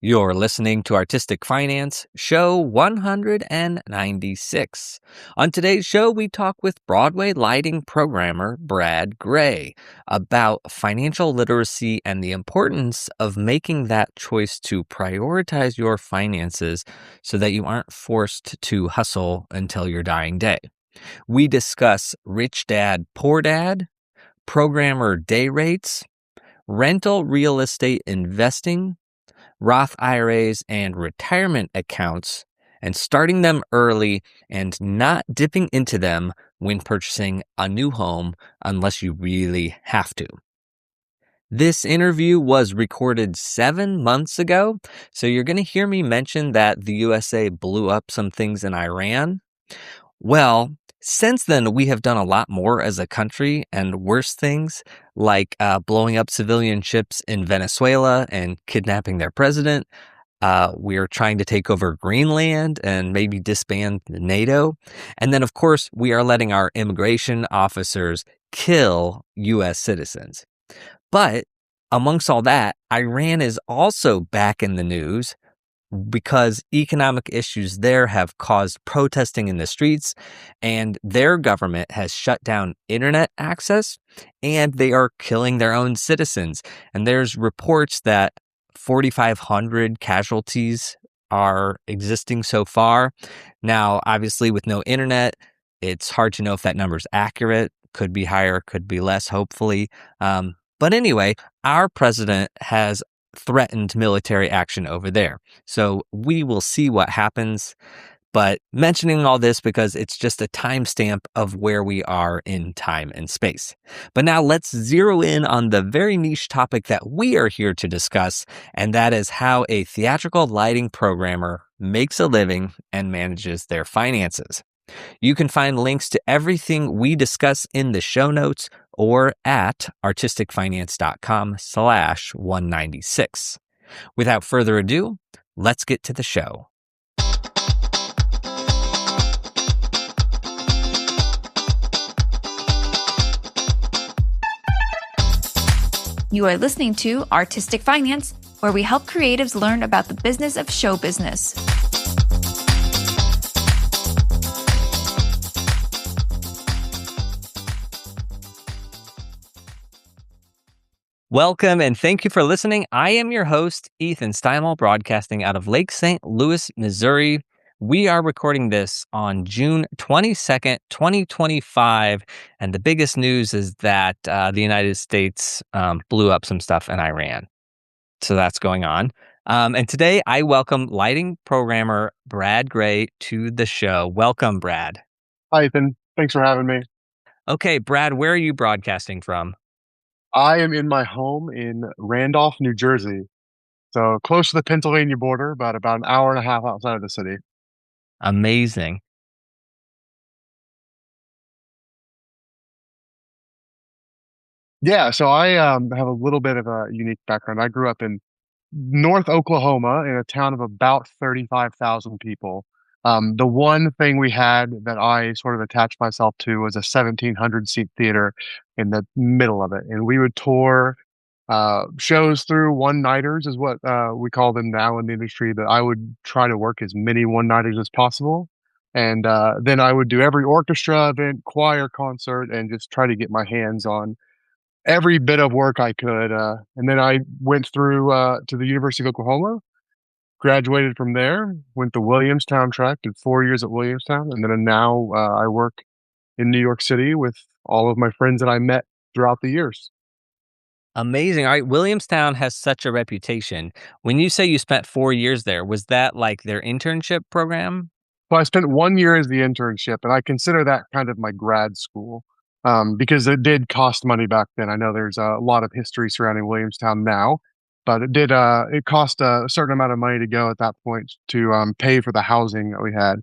You're listening to Artistic Finance, show 196. On today's show, we talk with Broadway lighting programmer Brad Gray about financial literacy and the importance of making that choice to prioritize your finances so that you aren't forced to hustle until your dying day. We discuss Rich Dad, Poor Dad, programmer day rates, rental real estate investing, Roth IRAs, and retirement accounts, and starting them early and not dipping into them when purchasing a new home unless you really have to. This interview was recorded 7 months ago, so you're going to hear me mention that the USA blew up some things in Iran. Well, since then, we have done a lot more as a country and worse things like blowing up civilian ships in Venezuela and kidnapping their president. We are trying to take over Greenland and maybe disband NATO. And then, of course, we are letting our immigration officers kill U.S. citizens. But amongst all that, Iran is also back in the news because economic issues there have caused protesting in the streets, and their government has shut down internet access, and they are killing their own citizens. And there's reports that 4,500 casualties are existing so far. Now, obviously, with no internet, it's hard to know if that number is accurate. Could be higher, could be less, hopefully. But anyway, our president has threatened military action over there. So we will see what happens. But mentioning all this because it's just a timestamp of where we are in time and space. But now let's zero in on the very niche topic that we are here to discuss, and that is how a theatrical lighting programmer makes a living and manages their finances. You can find links to everything we discuss in the show notes or at artisticfinance.com/196. Without further ado, let's get to the show. You are listening to Artistic Finance, where we help creatives learn about the business of show business. Welcome and thank you for listening. I am your host, Ethan Steinmal, broadcasting out of Lake St. Louis, Missouri. We are recording this on June 22nd, 2025, and the biggest news is that the United States blew up some stuff in Iran. So that's going on. And today I welcome lighting programmer Brad Gray to the show. Welcome, Brad. Hi, Ethan. Thanks for having me. Okay, Brad, where are you broadcasting from? I am in my home in Randolph, New Jersey. So close to the Pennsylvania border, but about an hour and a half outside of the city. Amazing. Yeah, so I have a little bit of a unique background. I grew up in North Oklahoma in a town of about 35,000 people. The one thing we had that I sort of attached myself to was a 1,700 seat theater in the middle of it. And we would tour shows through one-nighters is what we call them now in the industry, but I would try to work as many one-nighters as possible. And then I would do every orchestra event, choir concert, and just try to get my hands on every bit of work I could. And then I went through to the University of Oklahoma, graduated from there, went to Williamstown track, did 4 years at Williamstown, and then now I work in New York City with all of my friends that I met throughout the years. Amazing. All right. Williamstown has such a reputation. When you say you spent 4 years there, was that like their internship program? So I spent 1 year as the internship, and I consider that kind of my grad school because it did cost money back then. I know there's a lot of history surrounding Williamstown now, but it cost a certain amount of money to go at that point to pay for the housing that we had.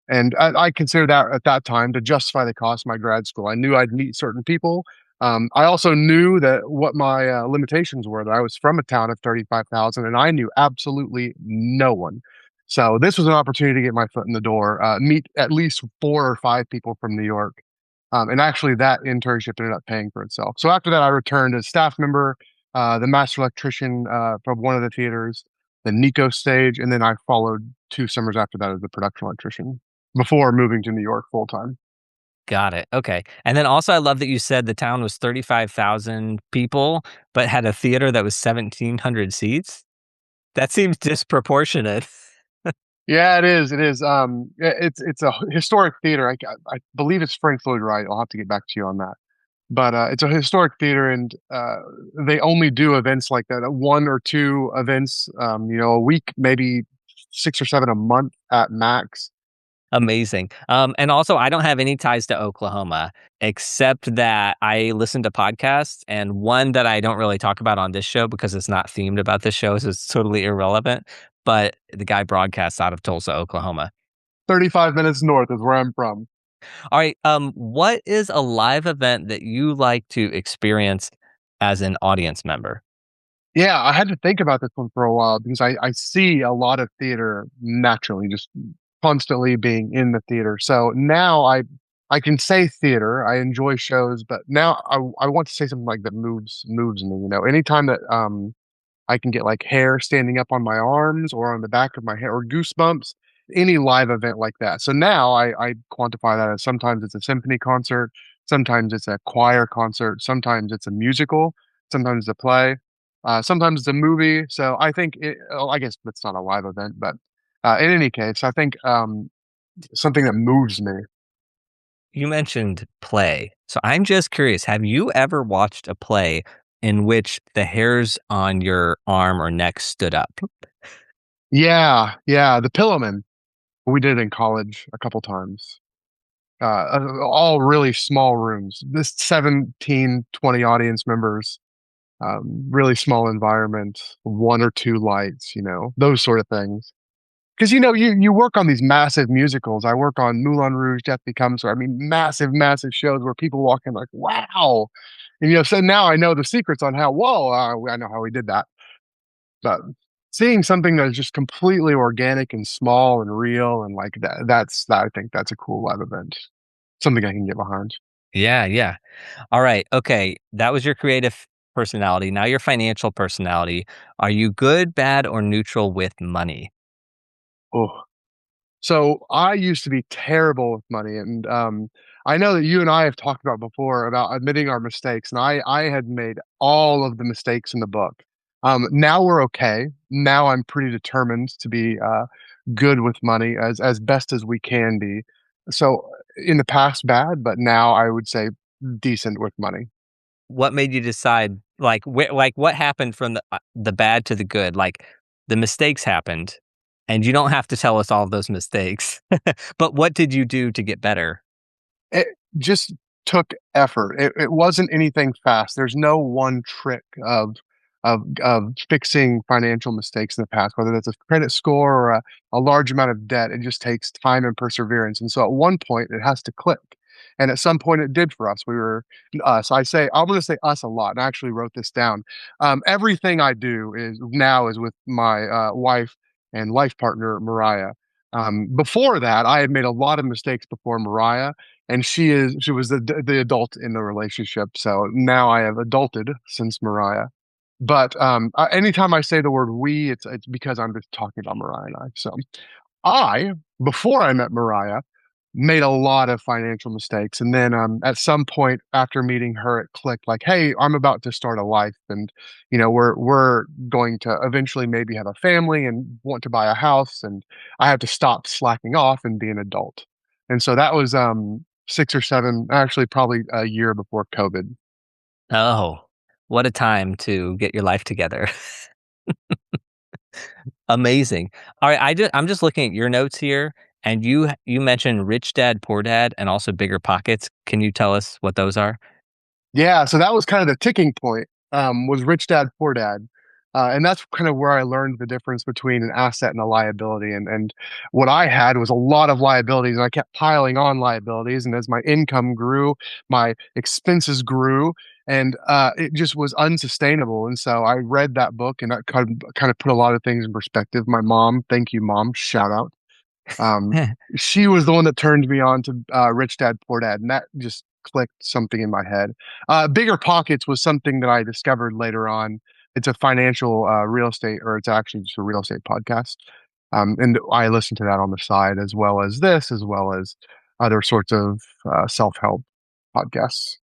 And I consider that at that time to justify the cost of my grad school. I knew I'd meet certain people. I also knew that what my limitations were, that I was from a town of 35,000 and I knew absolutely no one. So this was an opportunity to get my foot in the door, meet at least 4 or 5 people from New York. And actually that internship ended up paying for itself. So after that, I returned as staff member, the master electrician from one of the theaters. the Nico stage, and then I followed 2 summers after that as the production electrician before moving to New York full time. Got it. Okay. And then also, I love that you said the town was 35,000 people, but had a theater that was 1,700 seats. That seems disproportionate. Yeah, it is. It is. It's a historic theater. I believe it's Frank Lloyd Wright. I'll have to get back to you on that. But it's a historic theater, and they only do events like that, 1 or 2 events, a week, maybe 6 or 7 a month at max. Amazing. And also, I don't have any ties to Oklahoma except that I listen to podcasts, and one that I don't really talk about on this show because it's not themed about this show, so it's totally irrelevant. But the guy broadcasts out of Tulsa, Oklahoma. 35 minutes north is where I'm from. All right. What is a live event that you like to experience as an audience member? Yeah, I had to think about this one for a while because I see a lot of theater naturally, just constantly being in the theater. So now I can say theater. I enjoy shows, but now I want to say something like that moves me. Anytime that I can get like hair standing up on my arms or on the back of my head or goosebumps, any live event like that. So now I quantify that as sometimes it's a symphony concert, sometimes it's a choir concert, sometimes it's a musical, sometimes it's a play, sometimes it's a movie. So I guess that's not a live event, but in any case, I think something that moves me. You mentioned play. So I'm just curious, have you ever watched a play in which the hairs on your arm or neck stood up? Yeah, yeah, The Pillowman. We did it in college a couple times. All really small rooms. This 17, 20 audience members, really small environment, 1 or 2 lights, those sort of things. Because you work on these massive musicals. I work on Moulin Rouge, Death Becomes Her. I mean, massive, massive shows where people walk in like, wow. And so now I know the secrets on how. Whoa, I know how we did that. But seeing something that is just completely organic and small and real and like that, I think that's a cool live event. Something I can get behind. Yeah, yeah. All right. Okay. That was your creative personality. Now your financial personality. Are you good, bad, or neutral with money? Oh, so I used to be terrible with money, and I know that you and I have talked about before about admitting our mistakes, and I had made all of the mistakes in the book. Now we're okay. Now I'm pretty determined to be good with money as best as we can be. So in the past, bad, but now I would say decent with money. What made you decide, like what happened from the bad to the good? Like the mistakes happened, and you don't have to tell us all of those mistakes. But what did you do to get better? It just took effort. It wasn't anything fast. There's no one trick of fixing financial mistakes in the past, whether that's a credit score or a large amount of debt. It just takes time and perseverance. And so at one point it has to click. And at some point it did for us. We were us. I'm going to say us a lot. And I actually wrote this down. Everything I do is with my wife and life partner, Mariah. Before that, I had made a lot of mistakes before Mariah, and she was the adult in the relationship. So now I have adulted since Mariah. But anytime I say the word we, it's because I'm just talking about Mariah and I. So I, before I met Mariah, made a lot of financial mistakes, and then at some point after meeting her, it clicked. Like, hey, I'm about to start a life, and we're going to eventually maybe have a family and want to buy a house, and I have to stop slacking off and be an adult. And so that was 6 or 7, actually probably a year before COVID. Oh, what a time to get your life together. Amazing. All right, I'm just looking at your notes here, and you mentioned Rich Dad Poor Dad and also Bigger Pockets. Can you tell us what those are? Yeah, so that was kind of the ticking point, was Rich Dad, Poor Dad. And that's kind of where I learned the difference between an asset and a liability. And what I had was a lot of liabilities, and I kept piling on liabilities. And as my income grew, my expenses grew, and it just was unsustainable. And so I read that book, and that kind of put a lot of things in perspective. My mom, thank you, Mom, shout out. Um, she was the one that turned me on to Rich Dad Poor Dad, and that just clicked something in my head. Bigger Pockets was something that I discovered later on. It's a financial real estate, or it's actually just a real estate podcast. And I listen to that on the side, as well as this, as well as other sorts of self-help podcasts.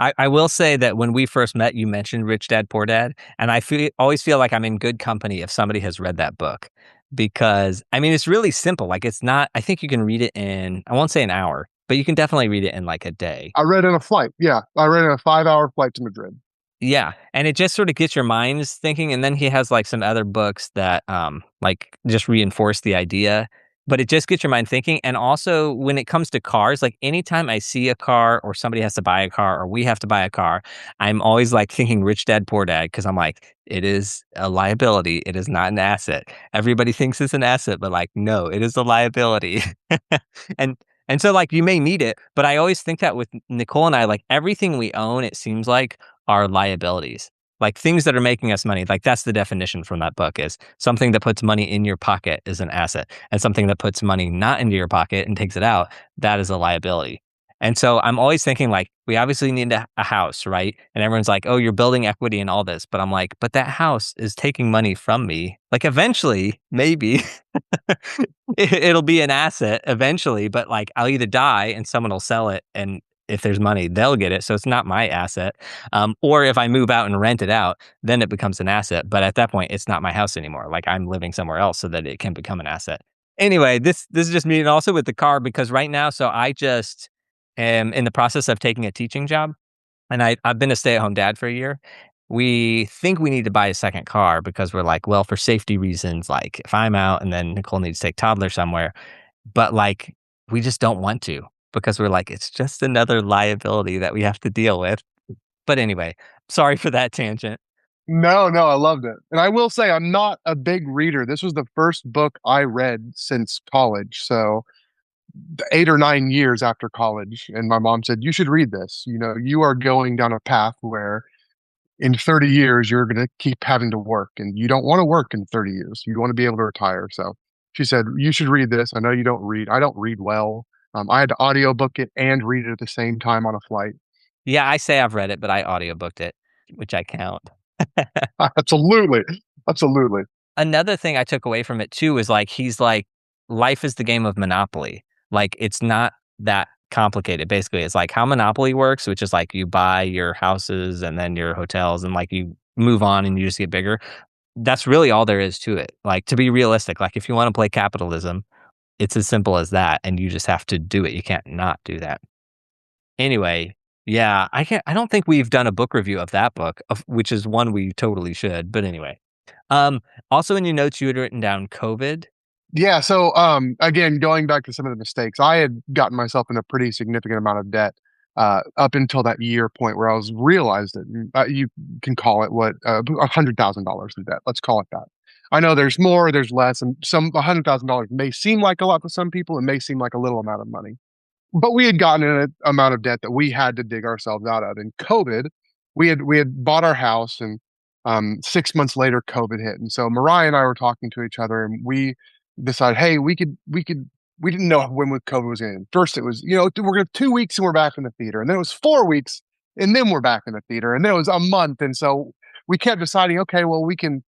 I will say that when we first met, you mentioned Rich Dad Poor Dad, and always feel like I'm in good company if somebody has read that book because I mean it's really simple. Like it's not. I think you can read it in I won't say an hour, but you can definitely read it in like a day. I read in a flight. Yeah, I read in a 5-hour flight to Madrid. Yeah, and it just sort of gets your minds thinking, and then he has, like, some other books that, like, just reinforce the idea, but it just gets your mind thinking, and also when it comes to cars, like, anytime I see a car or somebody has to buy a car or we have to buy a car, I'm always, like, thinking Rich Dad Poor Dad because 'cause I'm like, "It is a liability, it is not an asset." Everybody thinks it's an asset, but, like, no, it is a liability. And and so, like, you may need it, but I always think that with Nicole and I, like, everything we own, it seems like, are liabilities, like things that are making us money. Like that's the definition from that book is something that puts money in your pocket is an asset, and something that puts money not into your pocket and takes it out, that is a liability. And so I'm always thinking like, we obviously need a house, right? And everyone's like, oh, you're building equity and all this. But I'm like, but that house is taking money from me. Like eventually, maybe it'll be an asset eventually, but like I'll either die and someone will sell it and if there's money, they'll get it. So it's not my asset. Or if I move out and rent it out, then it becomes an asset. But at that point, it's not my house anymore. Like I'm living somewhere else so that it can become an asset. Anyway, this is just me and also with the car because right now, so I just am in the process of taking a teaching job and I've been a stay-at-home dad for a year. We think we need to buy a second car because we're like, well, for safety reasons, like if I'm out and then Nicole needs to take toddler somewhere, but like we just don't want to because we're like, it's just another liability that we have to deal with. But anyway, sorry for that tangent. No, no, I loved it. And I will say I'm not a big reader. This was the first book I read since college. So 8 or 9 years after college. And my mom said, you should read this. You know, you are going down a path where in 30 years, you're going to keep having to work and you don't want to work in 30 years. You want to be able to retire. So she said, you should read this. I know you don't read. I don't read well. I had to audiobook it and read it at the same time on a flight. Yeah, I say I've read it, but I audiobooked it, which I count. Absolutely. Absolutely. Another thing I took away from it too is like he's like, life is the game of Monopoly. Like it's not that complicated. Basically, it's like how Monopoly works, which is like you buy your houses and then your hotels and like you move on and you just get bigger. That's really all there is to it. Like to be realistic, like if you want to play capitalism, it's as simple as that and you just have to do it. You can't not do that. Anyway, yeah, I don't think we've done a book review of that book, of which is one we totally should, but anyway. Um, Also in your notes, you had written down COVID. Yeah. So, again, going back to some of the mistakes, I had gotten myself in a pretty significant amount of debt up until that year point where I was realized that you can call it what $100,000 in debt. Let's call it that. I know there's more, there's less, and some $100,000 may seem like a lot to some people. It may seem like a little amount of money, but we had gotten in an amount of debt that we had to dig ourselves out of. In COVID, we had bought our house, and 6 months later, COVID hit, and so Mariah and I were talking to each other, and we decided, hey, we could. We didn't know when COVID was in. First, it was we're gonna 2 weeks and we're back in the theater, and then it was 4 weeks, and then we're back in the theater, and then it was a month, and so we kept deciding, okay, well we can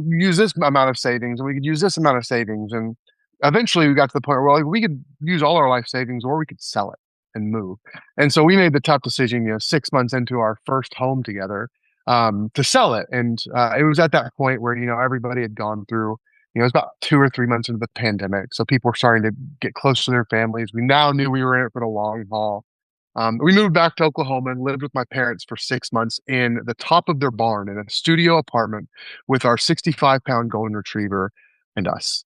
use this amount of savings, and we could use this amount of savings, and eventually we got to the point where like, we could use all our life savings or we could sell it and move. And so we made the tough decision, 6 months into our first home together, to sell it. And it was at that point where, everybody had gone through, it was about 2 or 3 months into the pandemic. So people were starting to get close to their families. We now knew we were in it for the long haul. We moved back to Oklahoma and lived with my parents for 6 months in the top of their barn in a studio apartment with our 65-pound golden retriever and us.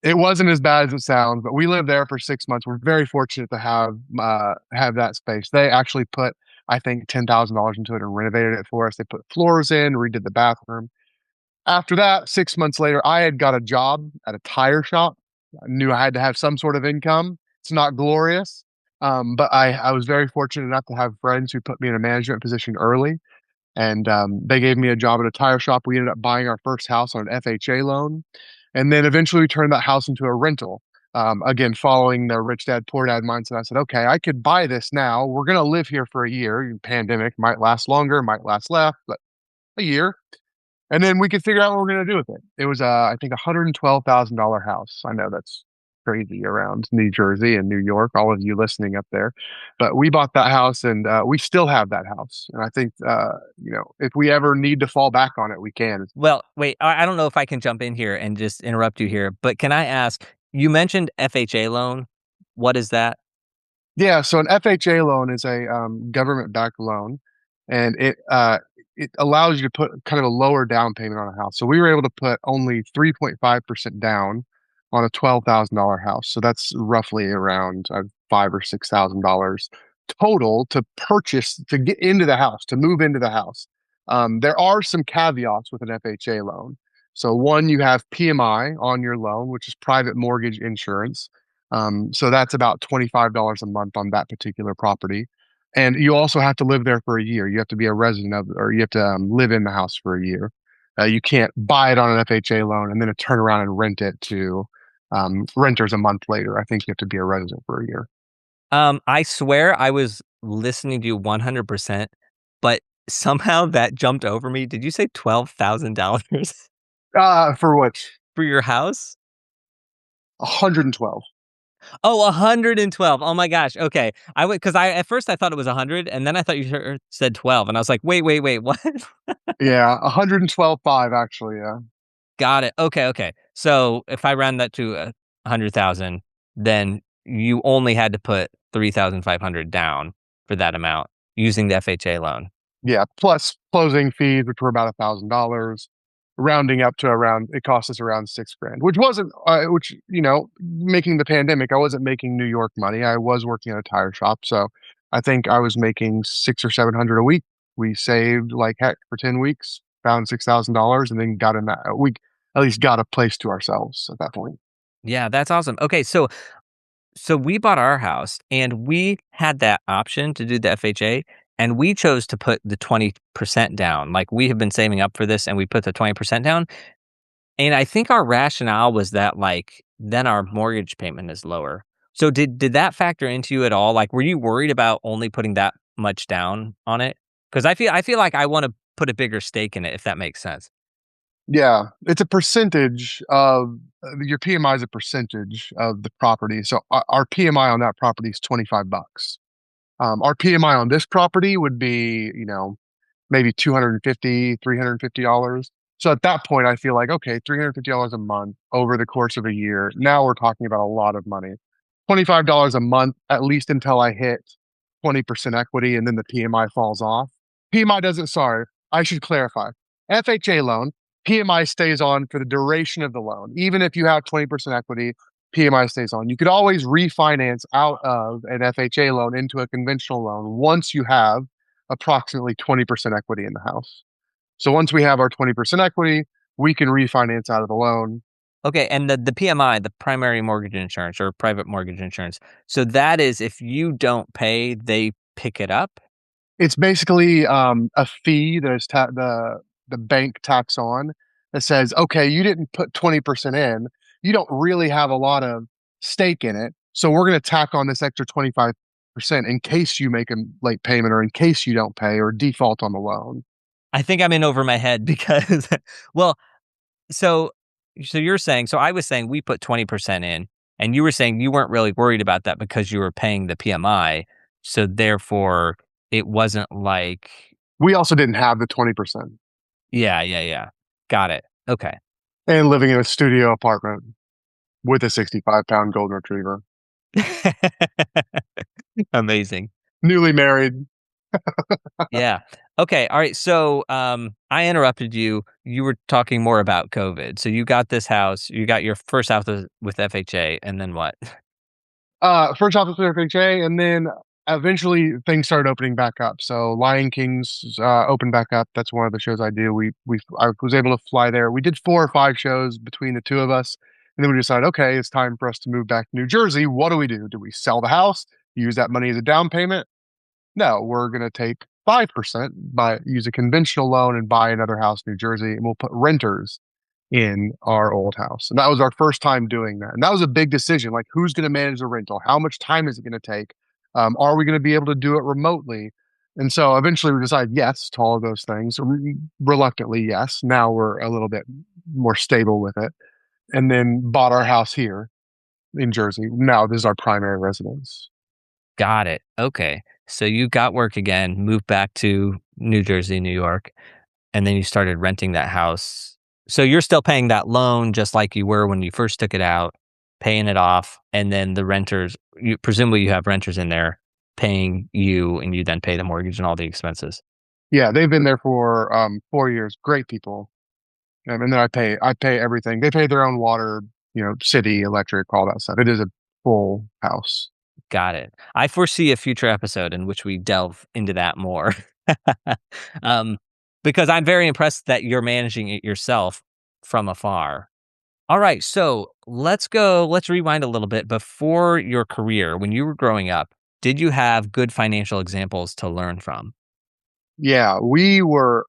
It wasn't as bad as it sounds, but we lived there for 6 months. We're very fortunate to have that space. They actually put, I think, $10,000 into it and renovated it for us. They put floors in, redid the bathroom. After that, 6 months later, I had got a job at a tire shop. I knew I had to have some sort of income. It's not glorious, but I was very fortunate enough to have friends who put me in a management position early, and they gave me a job at a tire shop. We ended up buying our first house on an FHA loan, and then eventually we turned that house into a rental. Again, following the rich dad, poor dad mindset, I said, okay, I could buy this now. We're going to live here for a year. Pandemic might last longer, might last less, but a year. And then we could figure out what we're going to do with it. It was, I think, $112,000 house. I know that's crazy around New Jersey and New York, all of you listening up there. But we bought that house and we still have that house. And I think, if we ever need to fall back on it, we can. Well, wait, I don't know if I can jump in here and just interrupt you here, but can I ask, you mentioned FHA loan. What is that? Yeah, so an FHA loan is a government-backed loan, and it allows you to put kind of a lower down payment on a house. So we were able to put only 3.5% down on a $12,000 house. So that's roughly around five or $6,000 total to get into the house, to move into the house. There are some caveats with an FHA loan. So one, you have PMI on your loan, which is private mortgage insurance. So that's about $25 a month on that particular property. And you also have to live there for a year. You have to be a resident or you have to live in the house for a year. You can't buy it on an FHA loan and then turn around and rent it to renters a month later. I think you have to be a resident for a year. I swear I was listening to you 100%, but somehow that jumped over me. Did you say $12,000 For which for your house? 112. Oh, 112. Oh my gosh. Okay. I would, because at first I thought it was 100, and then I thought you said 12, and I was like, wait, what? Yeah, 112.5 actually. Yeah. Got it. Okay. So if I round that to 100,000, then you only had to put 3,500 down for that amount using the FHA loan. Yeah, plus closing fees, which were about $1,000, rounding up to around, it cost us around 6 grand, which wasn't, making the pandemic, I wasn't making New York money. I was working at a tire shop. So I think I was making 600 or 700 a week. We saved like heck for 10 weeks, found $6,000 and then got in that, we at least got a place to ourselves at that point. Yeah, that's awesome. Okay, so we bought our house and we had that option to do the FHA, and we chose to put the 20% down. Like, we have been saving up for this and we put the 20% down. And I think our rationale was that, like, then our mortgage payment is lower. So did that factor into you at all? Like, were you worried about only putting that much down on it? Because I feel like I want to put a bigger stake in it, if that makes sense. Yeah, it's a percentage of your PMI is a percentage of the property. So our PMI on that property is $25. Our PMI on this property would be, maybe $250, $350. So at that point, I feel like, okay, $350 a month over the course of a year. Now we're talking about a lot of money. $25 a month, at least until I hit 20% equity and then the PMI falls off. Sorry, I should clarify. FHA loan, PMI stays on for the duration of the loan. Even if you have 20% equity, PMI stays on. You could always refinance out of an FHA loan into a conventional loan once you have approximately 20% equity in the house. So once we have our 20% equity, we can refinance out of the loan. Okay, and the PMI, the primary mortgage insurance or private mortgage insurance. So that is, if you don't pay, they pick it up? It's basically a fee that is the bank tax on that says, okay, you didn't put 20% in. You don't really have a lot of stake in it. So we're going to tack on this extra 25% in case you make a late payment or in case you don't pay or default on the loan. I think I'm in over my head because, well, so you're saying, so I was saying we put 20% in, and you were saying you weren't really worried about that because you were paying the PMI. So therefore, it wasn't like, We also didn't have the 20% yeah. Got it. Okay. and living in a studio apartment with a 65-pound golden retriever, Amazing. newly married. Yeah. Okay. All right. So I interrupted you. You were talking more about COVID. So you got this house, you got your first house with FHA, and then what? First off with FHA, and then eventually things started opening back up. So Lion King's opened back up. That's one of the shows I do. I was able to fly there. We did 4 or 5 shows between the two of us, and then we decided, okay, it's time for us to move back to New Jersey. What do? Do we sell the house? Use that money as a down payment? No, we're going to take 5%, use a conventional loan and buy another house in New Jersey, and we'll put renters in our old house. And that was our first time doing that. And that was a big decision. Like, who's going to manage the rental? How much time is it going to take? Are we going to be able to do it remotely? And so eventually we decided yes to all of those things. Reluctantly, yes. Now we're a little bit more stable with it. And then bought our house here in Jersey. Now this is our primary residence. Got it. Okay. So you got work again, moved back to New Jersey, New York, and then you started renting that house. So you're still paying that loan just like you were when you first took it out, paying it off, and then the renters, you presumably you have renters in there paying you, and you then pay the mortgage and all the expenses. Yeah, they've been there for 4 years. Great people. And then I pay everything. They pay their own water, city, electric, all that stuff. It is a full house. Got it. I foresee a future episode in which we delve into that more. um, because I'm very impressed that you're managing it yourself from afar. All right, so let's rewind a little bit. Before your career, when you were growing up, did you have good financial examples to learn from? Yeah, we were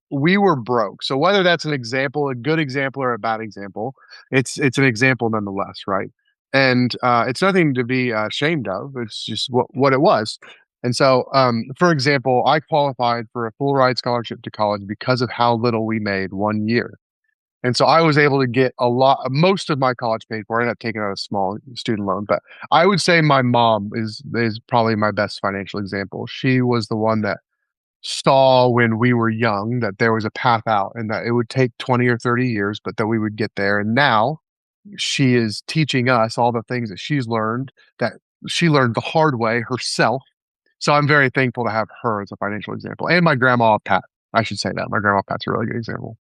broke. So whether that's an example, a good example or a bad example, it's an example nonetheless, right? And it's nothing to be ashamed of. It's just what it was. And so, for example, I qualified for a full ride scholarship to college because of how little we made 1 year. And so I was able to get most of my college paid for. I ended up taking out a small student loan, but I would say my mom is probably my best financial example. She was the one that saw when we were young that there was a path out and that it would take 20 or 30 years, but that we would get there. And now she is teaching us all the things that that she learned the hard way herself. So I'm very thankful to have her as a financial example. And my grandma Pat. I should say that. My grandma Pat's a really good example.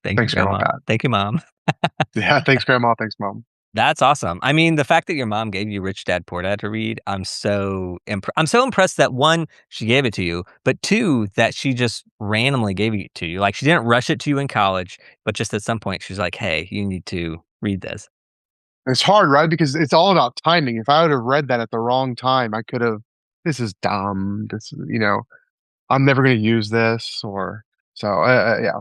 Thank you, Thanks, Grandma Grandma. Pat. Thank you, Mom. Yeah, thanks, Grandma. Thanks, Mom. That's awesome. I mean, the fact that your mom gave you Rich Dad Poor Dad to read, I'm so impressed that one, she gave it to you, but two, that she just randomly gave it to you. Like she didn't rush it to you in college, but just at some point she's like, "Hey, you need to read this." It's hard, right? Because it's all about timing. If I would have read that at the wrong time, I could have, this is dumb. I'm never going to use this or so. Yeah.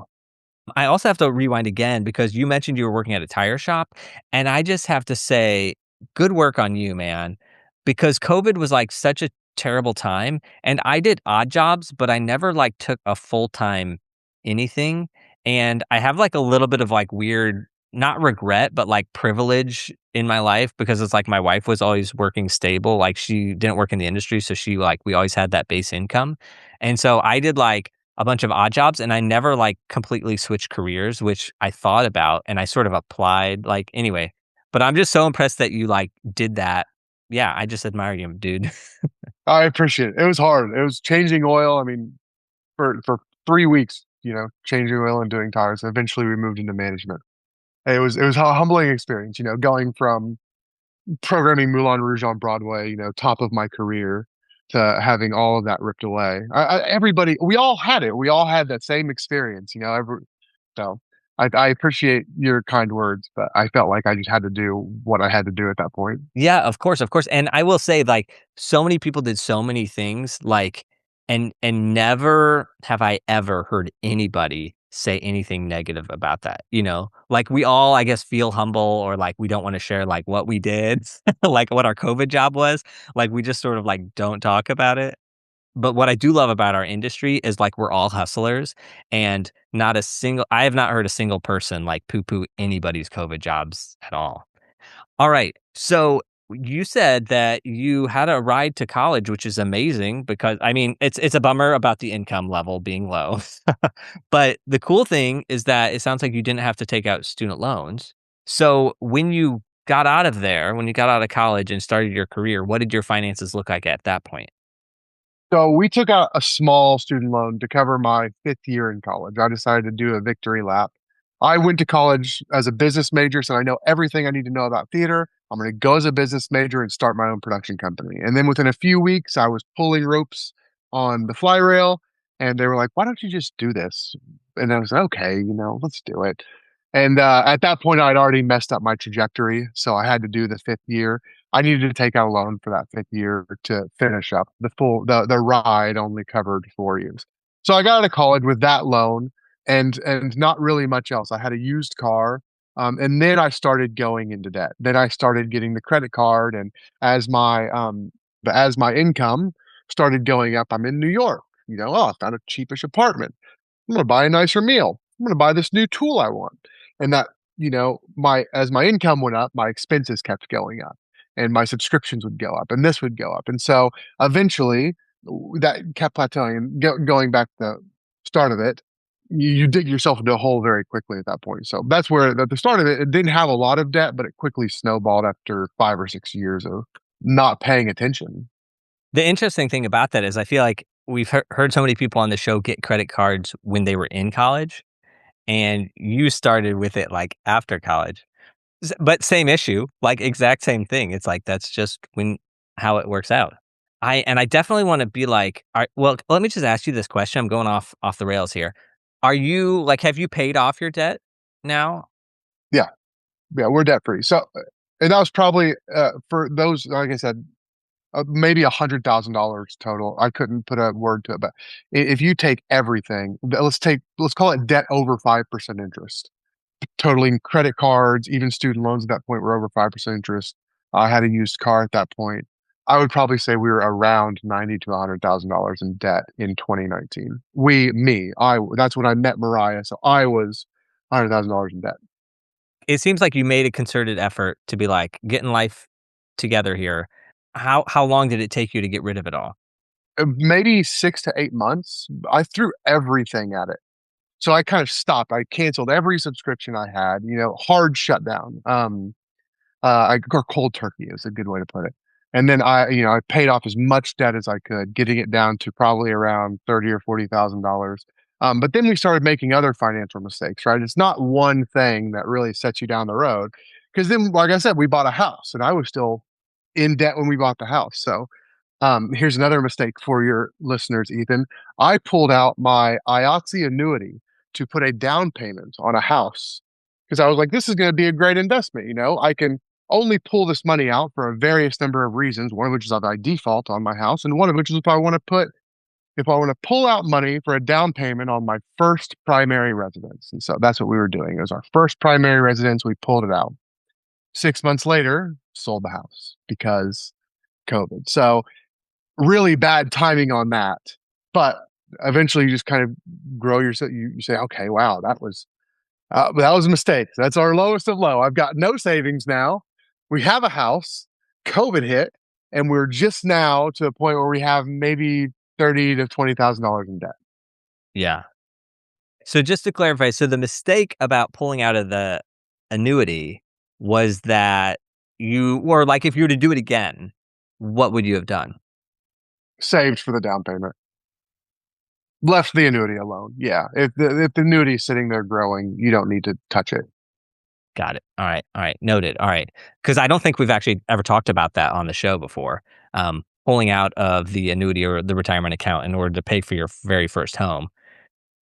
I also have to rewind again because you mentioned you were working at a tire shop, and I just have to say, good work on you, man, because COVID was, like, such a terrible time, and I did odd jobs, but I never, like, took a full-time anything, and I have, like, a little bit of, like, weird not regret, but, like, privilege in my life because it's like my wife was always working stable, like, she didn't work in the industry, so we always had that base income, and so I did, like, a bunch of odd jobs, and I never, like, completely switched careers, which I thought about, and I sort of applied, like anyway, but I'm just so impressed that you, like, did that. Yeah, I just admire you, dude. I appreciate it. It was hard. It was changing oil. I mean, for 3 weeks, changing oil and doing tires. Eventually, we moved into management. It was a humbling experience. Going from programming Moulin Rouge on Broadway, top of my career, to having all of that ripped away. Everybody, we all had it. We all had that same experience. So I appreciate your kind words, but I felt like I just had to do what I had to do at that point. Yeah, of course, and I will say, like, so many people did so many things, like, and never have I ever heard anybody say anything negative about that, you know? Like, we all, I guess, feel humble or, like, we don't wanna share, like, what we did, like, what our COVID job was, like, we just sort of, like, don't talk about it, but what I do love about our industry is, like, we're all hustlers, and I have not heard a single person, like, poo-poo anybody's COVID jobs at all. All right. So you said that you had a ride to college, which is amazing because I mean, it's a bummer about the income level being low. But the cool thing is that it sounds like you didn't have to take out student loans. So when you got out of there, when you got out of college and started your career, what did your finances look like at that point? So we took out a small student loan to cover my 5th year in college. I decided to do a victory lap. I went to college as a business major, so I know everything I need to know about theater. I'm going to go as a business major and start my own production company. And then within a few weeks, I was pulling ropes on the fly rail, and they were like, "Why don't you just do this?" And I was like, "Okay, let's do it." And at that point, I'd already messed up my trajectory, so I had to do the 5th year. I needed to take out a loan for that 5th year to finish up the ride only covered 4 years. So I got out of college with that loan and not really much else. I had a used car, and then I started going into debt. Then I started getting the credit card, and as my income started going up, I'm in New York. Oh, I found a cheapish apartment. I'm going to buy a nicer meal. I'm going to buy this new tool I want. And that, as my income went up, my expenses kept going up and my subscriptions would go up and this would go up. And so eventually that kept plateauing and going back to the start of it. You dig yourself into a hole very quickly at that point. So that's where at the start of it, it didn't have a lot of debt, but it quickly snowballed after 5 or 6 years of not paying attention. The interesting thing about that is I feel like we've heard so many people on the show get credit cards when they were in college, and you started with it, like, after college. But same issue, like, exact same thing. It's like, that's just when how it works out. I definitely wanna be like, well, let me just ask you this question. I'm going off the rails here. Are you like, have you paid off your debt now? Yeah. Yeah. We're debt free. So, and that was probably, for those, like I said, maybe $100,000 total. I couldn't put a word to it, but if you take everything, let's call it debt over 5% interest, totaling credit cards, even student loans at that point were over 5% interest. I had a used car at that point. I would probably say we were around 90 to $100,000 in debt in 2019. That's when I met Mariah. So I was $100,000 in debt. It seems like you made a concerted effort to be like, getting life together here. How long did it take you to get rid of it all? Maybe 6 to 8 months. I threw everything at it. So I kind of stopped. I canceled every subscription I had, hard shutdown. Or cold turkey is a good way to put it. And then I paid off as much debt as I could, getting it down to probably around 30 or $40,000. But then we started making other financial mistakes, right? It's not one thing that really sets you down the road. Because then, like I said, we bought a house, and I was still in debt when we bought the house. So here's another mistake for your listeners, Ethan. I pulled out my IATSE annuity to put a down payment on a house because I was like, this is going to be a great investment. I can only pull this money out for a various number of reasons, one of which is by default on my house, and one of which is if I want to pull out money for a down payment on my first primary residence. And so that's what we were doing. It was our first primary residence. We pulled it out. 6 months later, sold the house because COVID. So really bad timing on that. But eventually you just kind of grow yourself. You say, okay, wow, that was a mistake. That's our lowest of low. I've got no savings now. We have a house. COVID hit, and we're just now to a point where we have maybe $30,000 to $20,000 in debt. Yeah. So just to clarify, so the mistake about pulling out of the annuity was that or like, if you were to do it again, what would you have done? Saved for the down payment. Left the annuity alone. Yeah. If the annuity is sitting there growing, you don't need to touch it. Got it. All right. All right. Noted. All right. Because I don't think we've actually ever talked about that on the show before. Pulling out of the annuity or the retirement account in order to pay for your very first home.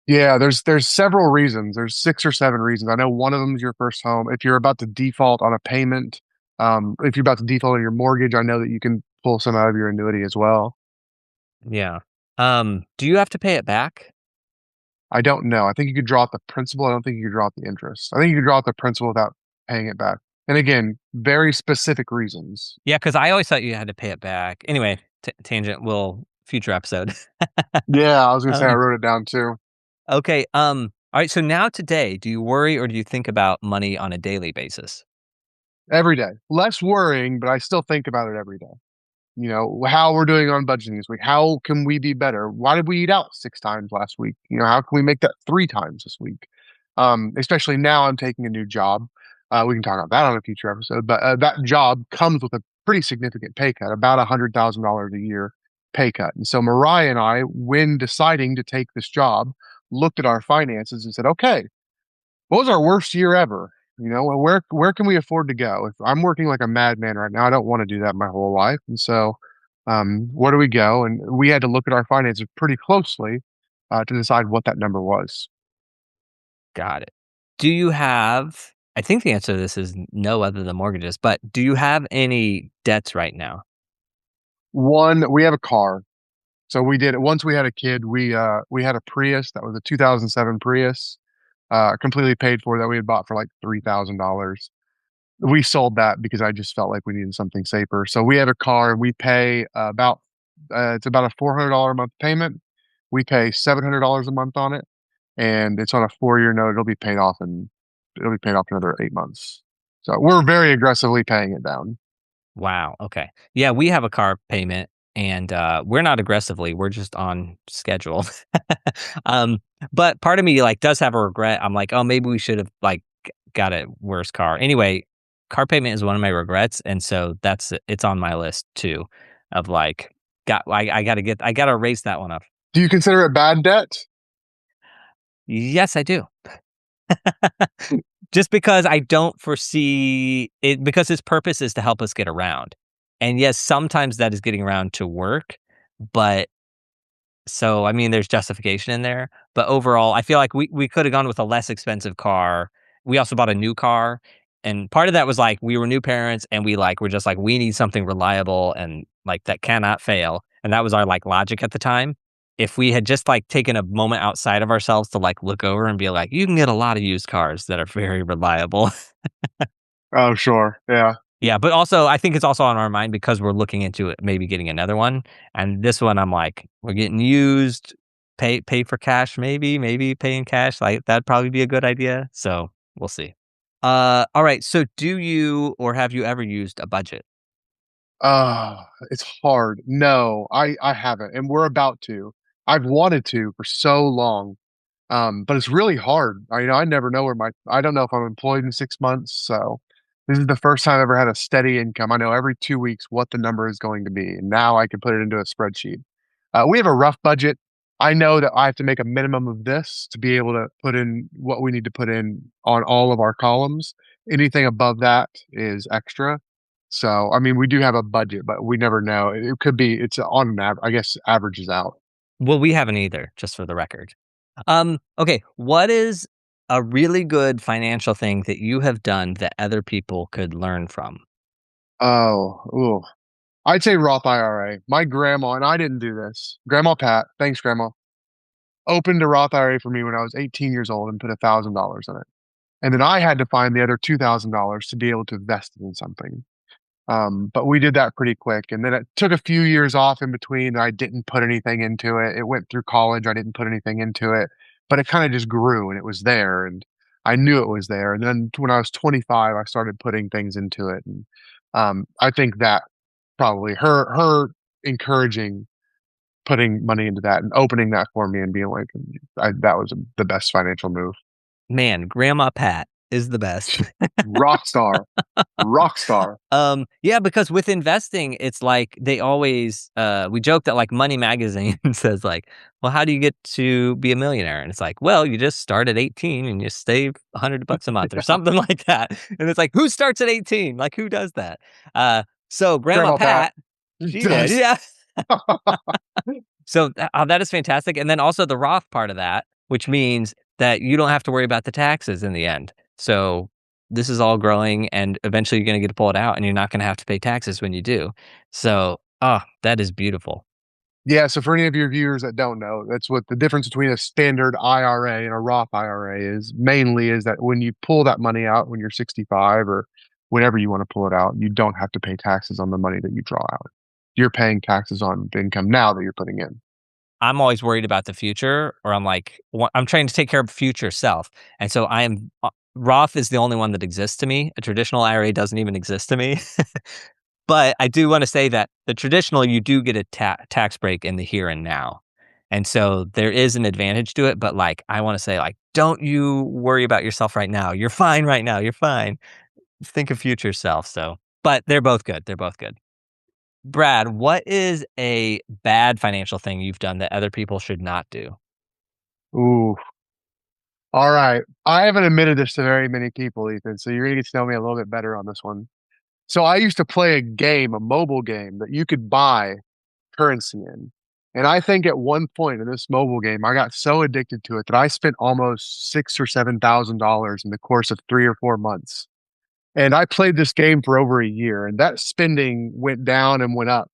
Yeah, there's several reasons. There's 6 or 7 reasons. I know one of them is your first home. If you're about to default on a payment, if you're about to default on your mortgage, I know that you can pull some out of your annuity as well. Yeah. Do you have to pay it back? I don't know. I think you could draw out the principal. I don't think you could draw out the interest. I think you could draw out the principal without paying it back. And again, very specific reasons. Yeah, because I always thought you had to pay it back. Anyway, tangent. Future episode. Yeah, I was gonna say I Um, wrote it down too. okay. All right. So now today, do you worry or do you think about money on a daily basis? Every day. Less worrying, but I still think about it every day. How we're doing on budgeting this week. How can we be better? Why did we eat out 6 times last week? How can we make that 3 times this week? Especially now I'm taking a new job. We can talk about that on a future episode, but that job comes with a pretty significant pay cut, about $100,000 a year pay cut. And so Mariah and I, when deciding to take this job, looked at our finances and said, okay, what was our worst year ever? Where can we afford to go? If I'm working like a madman right now, I don't want to do that my whole life. And so, where do we go? And we had to look at our finances pretty closely to decide what that number was. Got it. Do you have, I think the answer to this is no other than mortgages, but do you have any debts right now? One, we have a car. So we did it once we had a kid. We had a Prius that was a 2007 Prius, completely paid for, that we had bought for like $3,000. We sold that because I just felt like we needed something safer. So we have a car. We pay it's about a $400 a month payment. We pay $700 a month on it, and it's on a 4-year note. It'll be paid off in another 8 months. So we're very aggressively paying it down. Wow, okay. Yeah, we have a car payment, and, we're not aggressively, we're just on schedule. Um, but part of me, like, does have a regret. I'm like, "Oh, maybe we should have, like, got a worse car." Anyway, car payment is one of my regrets, and so it's on my list too of, like, I gotta raise that one up. Do you consider it bad debt? Yes, I do. Just because I don't foresee it because its purpose is to help us get around. And yes, sometimes that is getting around to work, but so, I mean, there's justification in there, but overall, I feel like we coulda gone with a less expensive car. We also bought a new car, and part of that was, like, we were new parents, and we're just like, "We need something reliable and, like, that cannot fail," and that was our, like, logic at the time. If we had just, like, taken a moment outside of ourselves to, like, look over and be like, "You can get a lot of used cars that are very reliable." Oh, sure. Yeah. Yeah, but also, I think it's also on our mind because we're looking into it, maybe getting another one, and this one, I'm like, "We're getting used, pay for cash, maybe pay in cash, like, that'd probably be a good idea." So, we'll see. Alright, so do you or have you ever used a budget? It's hard. No, I haven't, and we're about to. I've wanted to for so long. But it's really hard. I never know I don't know if I'm employed in 6 months. So this is the first time I've ever had a steady income. I know every 2 weeks what the number is going to be. And now I can put it into a spreadsheet. We have a rough budget. I know that I have to make a minimum of this to be able to put in what we need to put in on all of our columns. Anything above that is extra. So, I mean, we do have a budget, but we never know. It could be, it's on an average, I guess, averages out. Well, we haven't either, just for the record. Okay, what is a really good financial thing that you have done that other people could learn from? Oh, ooh. I'd say Roth IRA. My grandma, and I didn't do this. Grandma Pat, thanks, Grandma, opened a Roth IRA for me when I was 18 years old and put $1,000 in it. And then I had to find the other $2,000 to be able to invest it in something. But we did that pretty quick. And then it took a few years off in between. I didn't put anything into it. It went through college. I didn't put anything into it, but it kind of just grew and it was there. And I knew it was there. And then when I was 25, I started putting things into it. And I think that probably her encouraging putting money into that and opening that for me and being like, that was the best financial move. Man, Grandma Pat is the best. Rock star, rock star. Yeah, because with investing, it's like they always we joke that like Money Magazine says like, well, how do you get to be a millionaire? And it's like, well, you just start at 18 and you save $100 a month or something like that. And it's like, who starts at 18? Like who does that? So Grandma Grandma Pat Pat, she did, does. yeah. So that is fantastic. And then also the Roth part of that, which means that you don't have to worry about the taxes in the end. So this is all growing and eventually you're going to get to pull it out and you're not going to have to pay taxes when you do. So, that is beautiful. Yeah, so for any of your viewers that don't know, that's what the difference between a standard IRA and a Roth IRA is mainly is that when you pull that money out when you're 65 or whenever you want to pull it out, you don't have to pay taxes on the money that you draw out. You're paying taxes on the income now that you're putting in. I'm always worried about the future, or I'm like, I'm trying to take care of future self. And so Roth is the only one that exists to me. A traditional IRA doesn't even exist to me. But I do want to say that the traditional, you do get a tax break in the here and now. And so there is an advantage to it. But like, I want to say, like, don't you worry about yourself right now. You're fine right now. You're fine. Think of future self. So, but they're both good. They're both good. Brad, what is a bad financial thing you've done that other people should not do? Ooh. All right. I haven't admitted this to very many people, Ethan, so you're gonna get to know me a little bit better on this one. So I used to play a game, a mobile game that you could buy currency in. And I think at one point in this mobile game, I got so addicted to it that I spent almost $6,000 or $7,000 in the course of 3 or 4 months. And I played this game for over a year, and that spending went down and went up.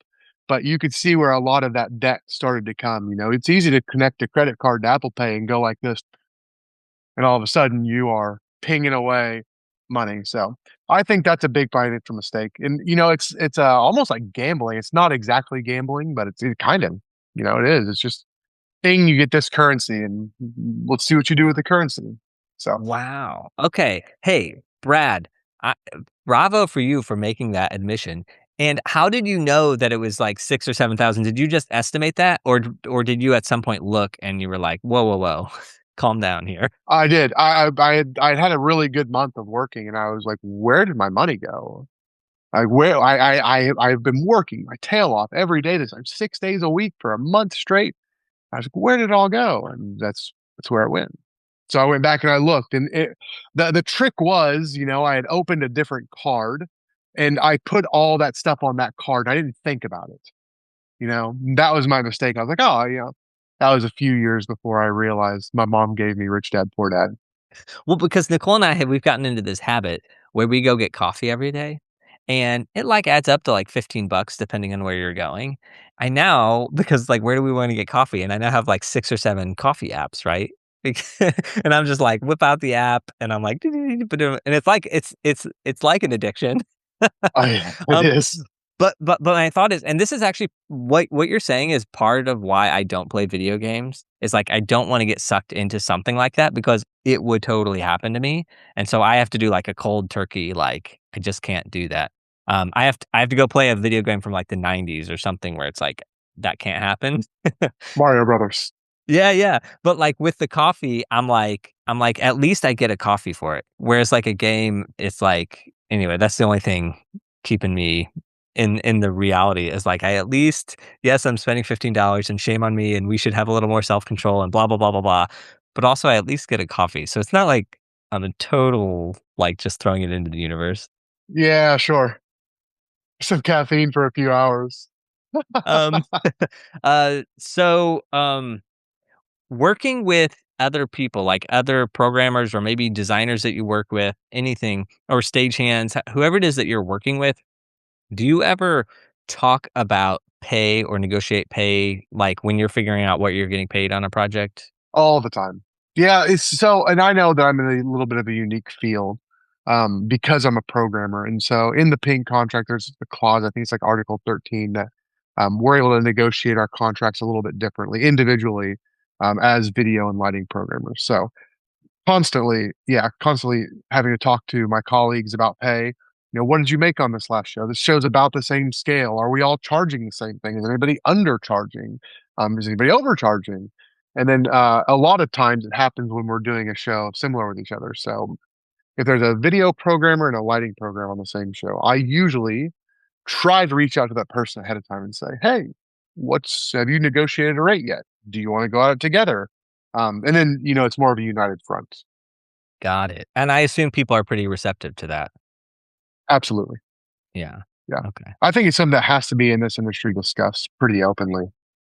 But you could see where a lot of that debt started to come. It's easy to connect a credit card to Apple Pay and go like this, and all of a sudden you are pinging away money. So I think that's a big financial mistake. And it's almost like gambling. It's not exactly gambling, but it kind of, it is. It's just thing, you get this currency, and let's see what you do with the currency. So Wow. Okay. Hey, Brad, I, bravo for you for making that admission. And how did you know that it was like 6 or 7,000? Did you just estimate that, or did you at some point look and you were like, "Whoa, whoa, whoa, calm down here." I did. I had a really good month of working, and I was like, where did my money go? Like where I've been working my tail off every day this time, 6 days a week for a month straight. I was like, where did it all go? And that's where it went. So I went back and I looked, and the trick was, I had opened a different card, and I put all that stuff on that card. I didn't think about it. That was my mistake. I was like, oh, that was a few years before I realized my mom gave me Rich Dad Poor Dad. Well, because Nicole and we've gotten into this habit where we go get coffee every day, and it, like, adds up to, like, 15 bucks depending on where you're going. I now because, like, where do we wanna get coffee? And I now have, like, 6 or 7 coffee apps, right? And I'm just like, whip out the app, and I'm like, and it's like it's like an addiction. Oh yeah, it Um, is. but my thought is, and this is actually what you're saying is part of why I don't play video games, is, like, I don't wanna get sucked into something like that because it would totally happen to me, and so I have to do, like, a cold turkey, like, I just can't do that. I have to go play a video game from, like, the '90s or something where it's like, that can't happen. Mario Brothers. Yeah, yeah, but, like, with the coffee, I'm like, "At least I get a coffee for it." Whereas, like, a game, it's like anyway, that's the only thing keeping me in the reality is, like, I at least yes, I'm spending $15 and shame on me, and we should have a little more self-control and blah, blah, blah, blah, blah, but also I at least get a coffee, so it's not like I'm a total, like, just throwing it into the universe. Yeah, sure. Some caffeine for a few hours. Um, working with other people, like other programmers or maybe designers that you work with, anything, or stagehands, whoever it is that you're working with, do you ever talk about pay or negotiate pay, like when you're figuring out what you're getting paid on a project? All the time. Yeah, it's so, and I know that I'm in a little bit of a unique field, because I'm a programmer, and so in the pink contract, there's a clause, I think it's like Article 13, that we're able to negotiate our contracts a little bit differently individually, as video and lighting programmers. So constantly having to talk to my colleagues about pay. What did you make on this last show? This show's about the same scale. Are we all charging the same thing? Is anybody undercharging? Is anybody overcharging? And then a lot of times it happens when we're doing a show similar with each other. So if there's a video programmer and a lighting program on the same show, I usually try to reach out to that person ahead of time and say, "Hey, have you negotiated a rate yet? Do you want to go at it together?" And then it's more of a united front. Got it. And I assume people are pretty receptive to that. Absolutely. Yeah. Yeah. Okay. I think it's something that has to be in this industry discussed pretty openly.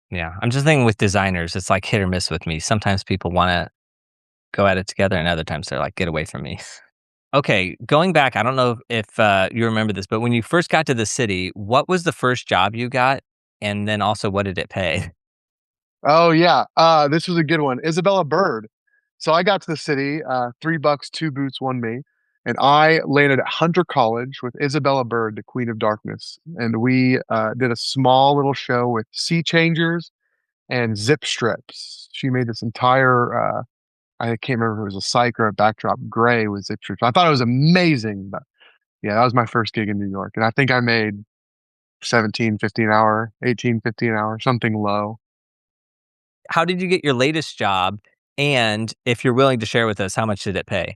Yeah. I'm just thinking with designers, it's like hit or miss with me. Sometimes people want to go at it together, and other times they're like, get away from me. Okay, going back, I don't know if you remember this, but when you first got to the city, what was the first job you got? And then also, what did it pay? Oh yeah. This was a good one. Isabella Byrd. So I got to the city, $3, two boots, one me. And I landed at Hunter College with Isabella Byrd, the Queen of Darkness. And we did a small little show with sea changers and zip strips. She made this entire I can't remember if it was a cyc or a backdrop gray with zip strips. I thought it was amazing, but yeah, that was my first gig in New York. And I think I made 17.50 an hour, 18.50 an hour, something low. How did you get your latest job? And if you're willing to share with us, how much did it pay?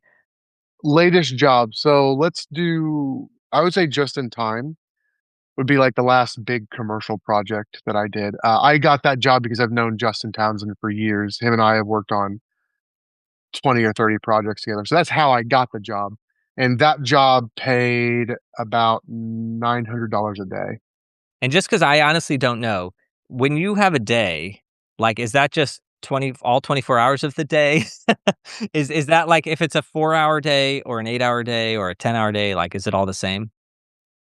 Latest job. So let's do, I would say Just in Time would be like the last big commercial project that I did. I got that job because I've known Justin Townsend for years. Him and I have worked on 20 or 30 projects together. So that's how I got the job. And that job paid about $900 a day. And just because I honestly don't know, when you have a day, like, is that just 24 hours of the day? Is that like if it's a 4-hour day or an 8-hour day or a 10-hour day, like, is it all the same?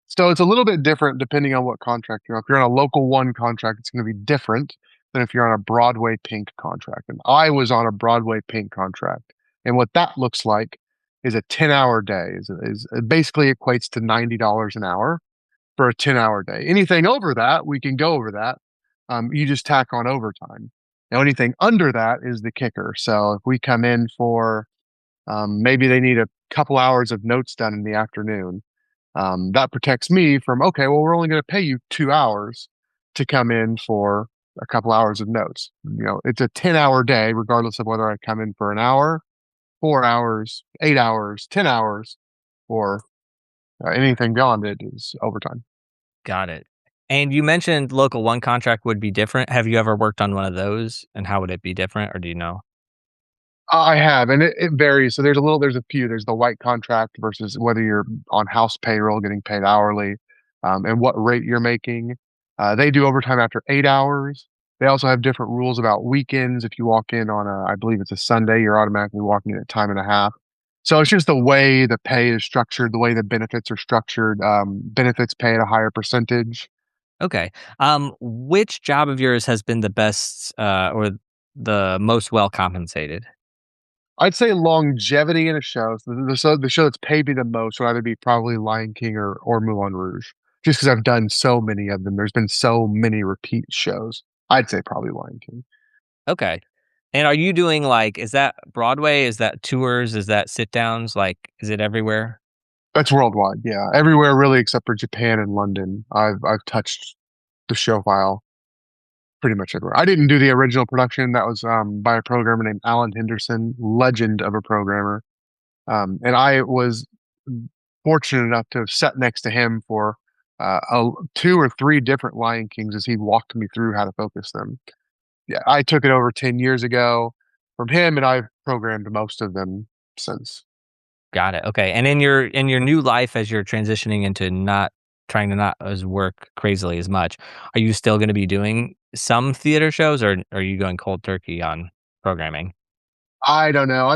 So it's a little bit different depending on what contract you're on. If you're on a local one contract, it's going to be different than if you're on a Broadway pink contract. And I was on a Broadway pink contract. And what that looks like is a 10-hour day. It basically equates to $90 an hour for a 10-hour day. Anything over that, we can go over that. You just tack on overtime. Now, anything under that is the kicker. So if we come in for maybe they need a couple hours of notes done in the afternoon, that protects me from, okay, well, we're only going to pay you 2 hours to come in for a couple hours of notes. It's a 10-hour day, regardless of whether I come in for an hour, 4 hours, 8 hours, 10 hours, or anything beyond it is overtime. Got it. And you mentioned local one contract would be different. Have you ever worked on one of those, and how would it be different, or do you know? I have, and it varies. So there's a few. There's the white contract versus whether you're on house payroll, getting paid hourly, and what rate you're making. They do overtime after 8 hours. They also have different rules about weekends. If you walk in on I believe it's a Sunday, you're automatically walking in at time and a half. So it's just the way the pay is structured, the way the benefits are structured. Benefits pay at a higher percentage. Okay. Which job of yours has been the best, or the most well compensated? I'd say longevity in a show. So the show that's paid me the most would either be probably Lion King or Moulin Rouge. Just because I've done so many of them. There's been so many repeat shows. I'd say probably Lion King. Okay. And are you doing like, is that Broadway? Is that tours? Is that sit downs? Like, is it everywhere? That's worldwide, yeah. Everywhere really except for Japan and London. I've touched the show file pretty much everywhere. I didn't do the original production. That was by a programmer named Alan Henderson, legend of a programmer. And I was fortunate enough to have sat next to him for two or three different Lion Kings as he walked me through how to focus them. Yeah, I took it over 10 years ago from him, and I've programmed most of them since. Got it. Okay. And in your new life, as you're transitioning into not trying to not as work crazily as much, are you still going to be doing some theater shows, or are you going cold turkey on programming? I don't know.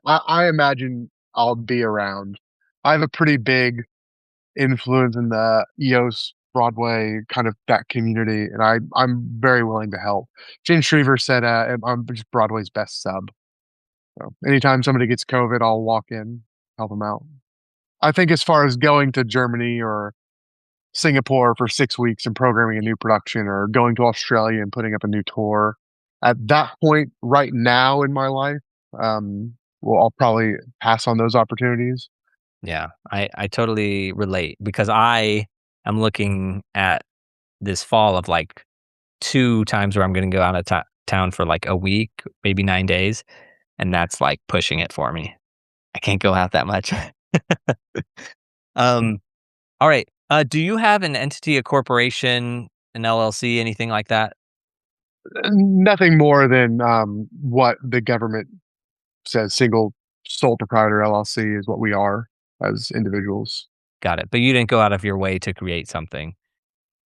I imagine I'll be around. I have a pretty big influence in the EOS Broadway kind of that community, and I'm very willing to help. Jen Shriver said I'm just Broadway's best sub. So anytime somebody gets COVID, I'll walk in, help them out. I think as far as going to Germany or Singapore for 6 weeks and programming a new production or going to Australia and putting up a new tour, at that point right now in my life, well, I'll probably pass on those opportunities. Yeah, I totally relate because I am looking at this fall of like two times where I'm going to go out of town for like a week, maybe 9 days. And that's like pushing it for me. I can't go out that much. um, all right. Do you have an entity, a corporation, an LLC, anything like that? Nothing more than what the government says. Single sole proprietor LLC is what we are as individuals. Got it. But you didn't go out of your way to create something.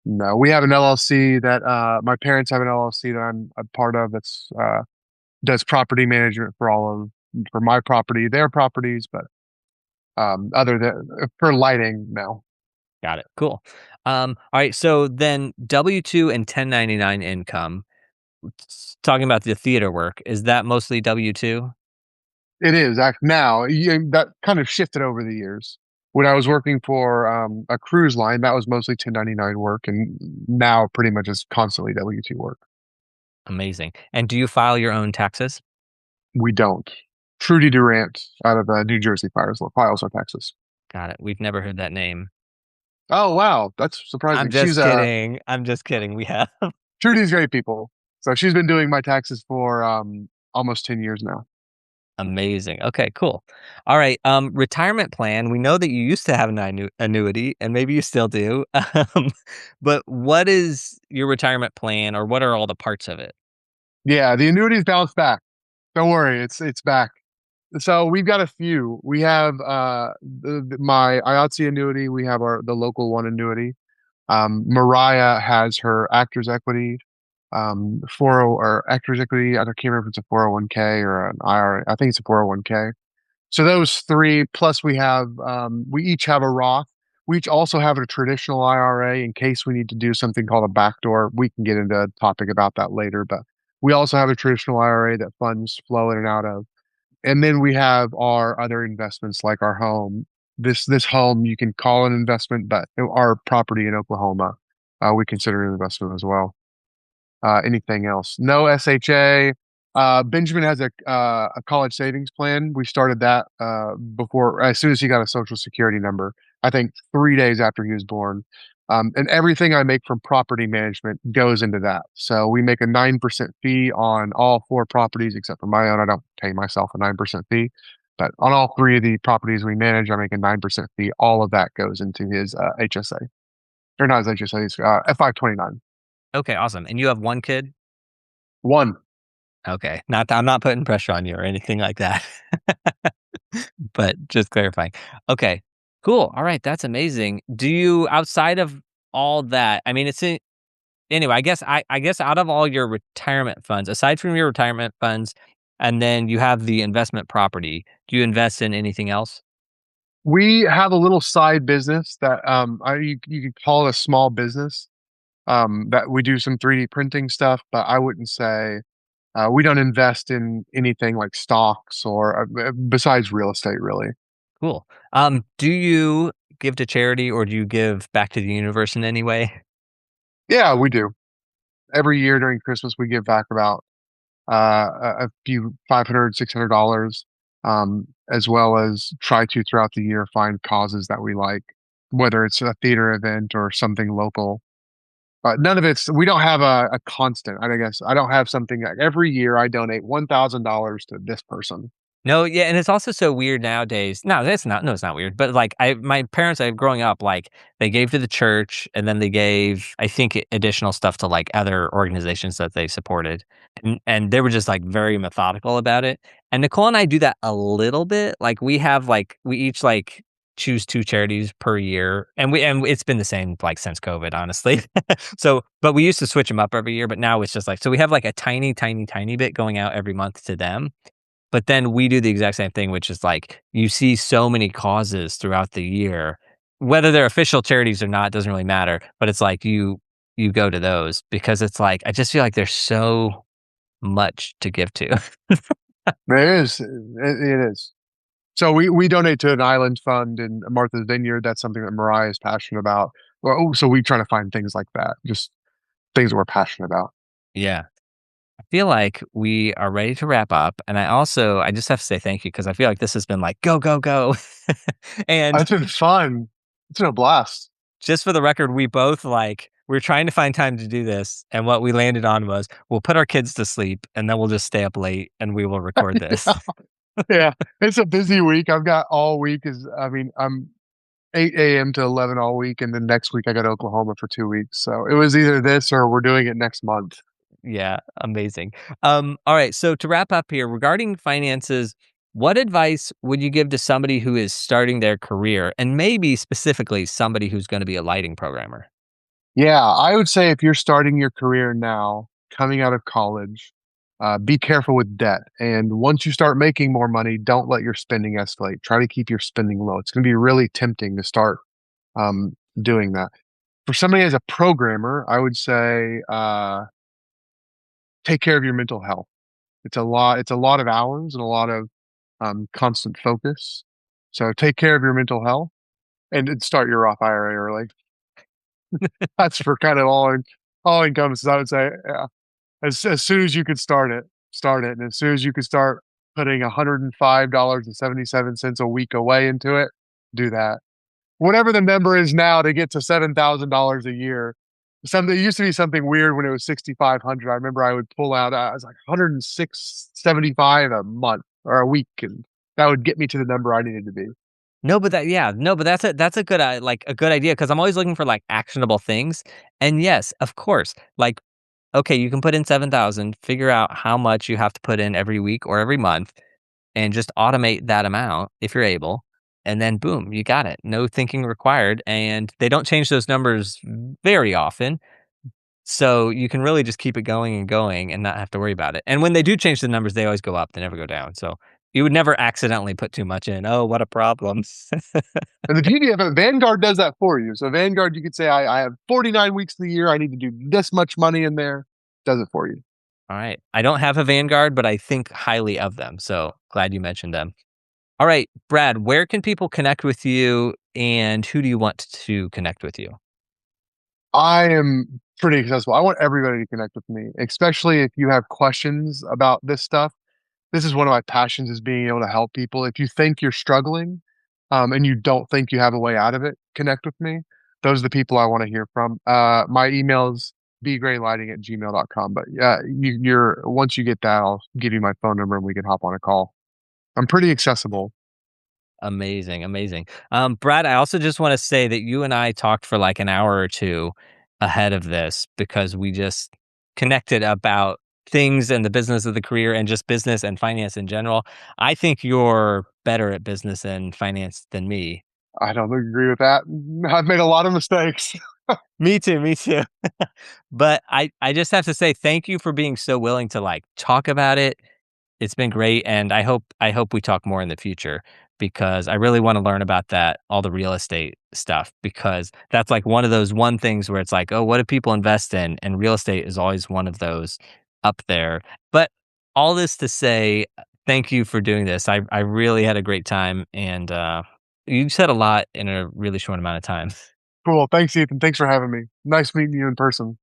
No, we have an LLC that my parents have an LLC that I'm a part of that's does property management for my property, their properties, but other than for lighting, no. Got it. Cool. All right. So then W-2 and 1099 income, talking about the theater work, is that mostly W-2? It is now that kind of shifted over the years. When I was working for a cruise line, that was mostly 1099 work, and now pretty much is constantly W-2 work. Amazing. And do you file your own taxes? We don't. Trudy Durant out of New Jersey files our taxes. Got it. We've never heard that name. Oh wow, that's surprising. I'm just kidding. I'm just kidding. We have. Trudy's great people. So she's been doing my taxes for almost 10 years now. Amazing. Okay, cool. All right. Retirement plan. We know that you used to have an annuity, and maybe you still do. But what is your retirement plan, or what are all the parts of it? Yeah, the annuities bounced back. Don't worry, it's back. So we've got a few. We have my IATSE annuity. We have the local one annuity. Mariah has her actors equity, 40 or actors equity. I can't remember if it's a 401k or an IRA. I think it's a 401k. So those three, plus we each have a Roth. We each also have a traditional IRA in case we need to do something called a backdoor. We can get into a topic about that later, but we also have a traditional IRA that funds flow in and out of. And then we have our other investments like our home. This home you can call an investment, but our property in Oklahoma, we consider an investment as well. anything else. No SHA. Benjamin has a college savings plan. We started that before, as soon as he got a social security number, I think 3 days after he was born. And everything I make from property management goes into that. So we make a 9% fee on all four properties, except for my own. I don't pay myself a 9% fee. But on all three of the properties we manage, I make a 9% fee. All of that goes into his HSA. Or not his HSA, his F529. Okay, awesome. And you have one kid? One. Okay. I'm not putting pressure on you or anything like that. But just clarifying. Okay. Cool. All right, that's amazing. Do you outside of all that, I mean, anyway, I guess out of all your retirement funds, aside from your retirement funds, and then you have the investment property, do you invest in anything else? We have a little side business that you could call it a small business. That we do some 3D printing stuff, but I wouldn't say we don't invest in anything like stocks or besides real estate, really. Cool. Do you give to charity or do you give back to the universe in any way? Yeah, we do. Every year during Christmas, we give back about a few $500, $600, as well as try to throughout the year find causes that we like, whether it's a theater event or something local. None of it's, we don't have a constant. I guess I don't have something like every year I donate $1,000 to this person. No, yeah, and it's also so weird nowadays. No, that's not. No, it's not weird. But like, my parents, growing up, like they gave to the church, and then they gave, I think, additional stuff to like other organizations that they supported, and they were just like very methodical about it. And Nicole and I do that a little bit. Like we each like choose two charities per year, and it's been the same like since COVID, honestly. So, but we used to switch them up every year, but now it's just like so we have like a tiny, tiny, tiny bit going out every month to them, but then we do the exact same thing, which is like you see so many causes throughout the year, whether they're official charities or not, doesn't really matter. But it's like you go to those because it's like I just feel like there's so much to give to. There is, it is. So we donate to an island fund in Martha's Vineyard. That's something that Mariah is passionate about. Well, oh, so we try to find things like that, just things that we're passionate about. Yeah. I feel like we are ready to wrap up. And I just have to say thank you because I feel like this has been like go, go, go. And It's been fun. It's been a blast. just for the record, we both like we're trying to find time to do this. And what we landed on was we'll put our kids to sleep and then we'll just stay up late and we will record this. Yeah, it's a busy week. I've got all week I'm 8 a.m. to 11 all week, and then next week I go to Oklahoma for 2 weeks. So it was either this or we're doing it next month. Yeah, amazing. All right. So to wrap up here, regarding finances, what advice would you give to somebody who is starting their career and maybe specifically somebody who's going to be a lighting programmer? Yeah, I would say if you're starting your career now, coming out of college, be careful with debt. And once you start making more money, don't let your spending escalate. Try to keep your spending low. It's going to be really tempting to start doing that. For somebody as a programmer, I would say take care of your mental health. It's a lot. It's a lot of hours and a lot of constant focus. So take care of your mental health and start your Roth IRA early. That's for kind of all incomes. I would say, yeah. As soon as you could start it, and as soon as you could start putting $105.77 a week away into it, do that. Whatever the number is now to get to $7,000 a year. Something it used to be something weird when it was 6,500. I remember I would pull out I was like 106.75 a month or a week, and that would get me to the number I needed to be. No, but that's a good like a good idea because I'm always looking for like actionable things. And yes, of course, like okay, you can put in 7,000, figure out how much you have to put in every week or every month, and just automate that amount if you're able. And then boom, you got it. No thinking required. And they don't change those numbers very often. So you can really just keep it going and not have to worry about it. And when they do change the numbers, they always go up, they never go down. So you would never accidentally put too much in. Oh, what a problem. And the beauty of it, Vanguard does that for you. So Vanguard, you could say, I have 49 weeks of the year. I need to do this much money in there. Does it for you. All right. I don't have a Vanguard, but I think highly of them. So glad you mentioned them. All right, Brad, where can people connect with you and who do you want to connect with you? I am pretty accessible. I want everybody to connect with me, especially if you have questions about this stuff. This is one of my passions is being able to help people. If you think you're struggling, and you don't think you have a way out of it, connect with me. Those are the people I want to hear from. My email is bgraylighting@gmail.com. But yeah, you're once you get that, I'll give you my phone number and we can hop on a call. I'm pretty accessible. Amazing, amazing. Brad, I also just want to say that you and I talked for like an hour or two ahead of this because we just connected about things and the business of the career and just business and finance in general. I think you're better at business and finance than me. I don't agree with that. I've made a lot of mistakes. Me too, me too. But I just have to say thank you for being so willing to like talk about it. It's been great, and I hope we talk more in the future because I really wanna learn about that, all the real estate stuff, because that's, like, one of those things where it's like, "Oh, what do people invest in?" And real estate is always one of those up there. But all this to say, thank you for doing this. I really had a great time, and, you said a lot in a really short amount of time. Cool. Thanks, Ethan. Thanks for having me. Nice meeting you in person.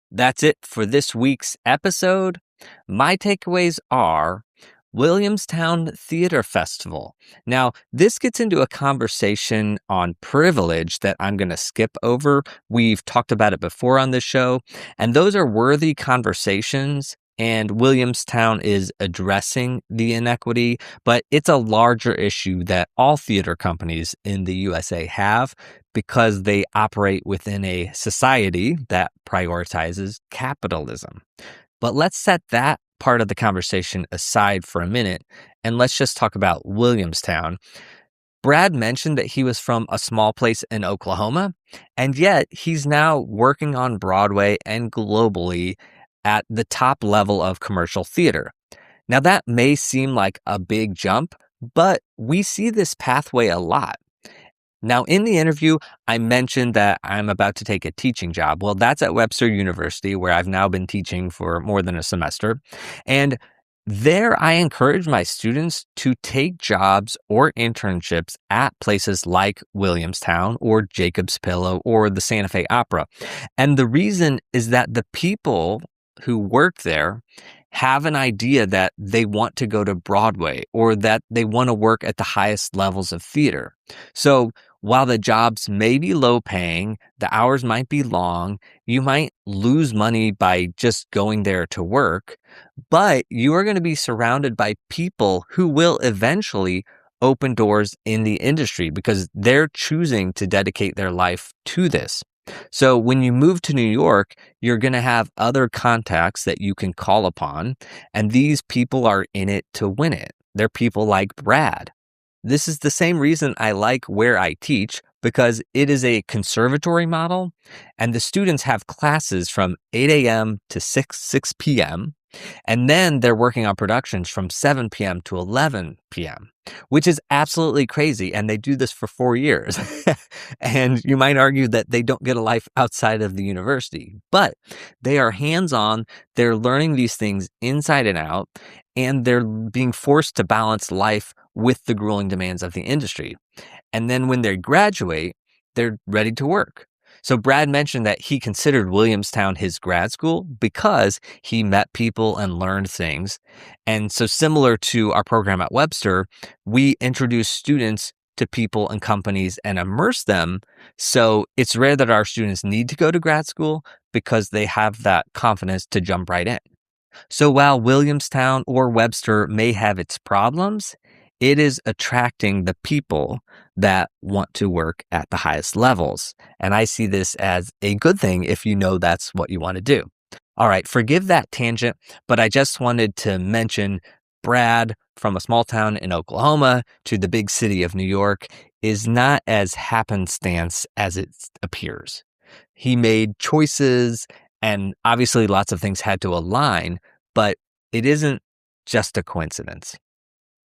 That's it for this week's episode. My takeaways are Williamstown Theater Festival. Now, this gets into a conversation on privilege that I'm going to skip over. We've talked about it before on this show, and those are worthy conversations. And Williamstown is addressing the inequity, but it's a larger issue that all theater companies in the USA have because they operate within a society that prioritizes capitalism. But let's set that part of the conversation aside for a minute, and let's just talk about Williamstown. Brad mentioned that he was from a small place in Oklahoma, and yet he's now working on Broadway and globally at the top level of commercial theater. Now, that may seem like a big jump, but we see this pathway a lot. Now, in the interview, I mentioned that I'm about to take a teaching job. Well, that's at Webster University, where I've now been teaching for more than a semester. And there, I encourage my students to take jobs or internships at places like Williamstown or Jacob's Pillow or the Santa Fe Opera. And the reason is that the people who work there have an idea that they want to go to Broadway or that they want to work at the highest levels of theater. So while the jobs may be low paying, the hours might be long, you might lose money by just going there to work, but you are going to be surrounded by people who will eventually open doors in the industry because they're choosing to dedicate their life to this. So when you move to New York, you're going to have other contacts that you can call upon, and these people are in it to win it. They're people like Brad. This is the same reason I like where I teach, because it is a conservatory model, and the students have classes from 8 a.m. to 6 p.m., and then they're working on productions from 7 p.m. to 11 p.m., which is absolutely crazy. And they do this for 4 years. And you might argue that they don't get a life outside of the university, but they are hands-on. They're learning these things inside and out, and they're being forced to balance life with the grueling demands of the industry. And then when they graduate, they're ready to work. So Brad mentioned that he considered Williamstown his grad school because he met people and learned things. And so similar to our program at Webster, we introduce students to people and companies and immerse them. So it's rare that our students need to go to grad school because they have that confidence to jump right in. So while Williamstown or Webster may have its problems, it is attracting the people that want to work at the highest levels. And I see this as a good thing if you know that's what you want to do. All right, forgive that tangent, but I just wanted to mention Brad from a small town in Oklahoma to the big city of New York is not as happenstance as it appears. He made choices, and obviously lots of things had to align, but it isn't just a coincidence.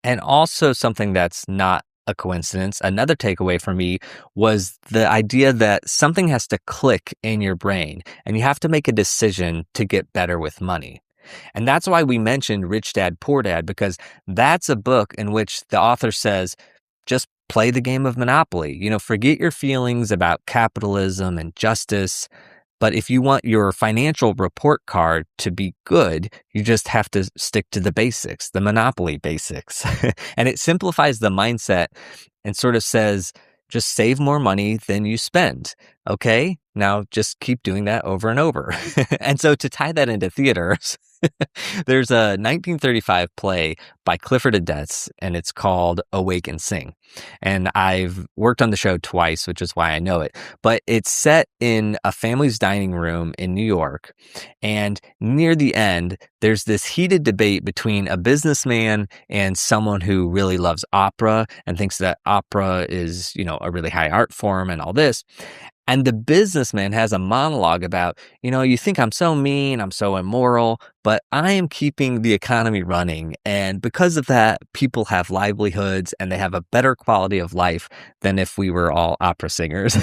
And also something that's not a coincidence, another takeaway for me was the idea that something has to click in your brain and you have to make a decision to get better with money. And that's why we mentioned Rich Dad, Poor Dad, because that's a book in which the author says, just play the game of Monopoly. Forget your feelings about capitalism and justice. But if you want your financial report card to be good, you just have to stick to the basics, the Monopoly basics. And it simplifies the mindset and sort of says, just save more money than you spend. Okay, now just keep doing that over and over. And so to tie that into theaters, there's a 1935 play by Clifford Odets, and it's called Awake and Sing. And I've worked on the show twice, which is why I know it. But it's set in a family's dining room in New York. And near the end, there's this heated debate between a businessman and someone who really loves opera and thinks that opera is, a really high art form and all this. And the businessman has a monologue about, you think I'm so mean, I'm so immoral, but I am keeping the economy running. And because of that, people have livelihoods and they have a better quality of life than if we were all opera singers.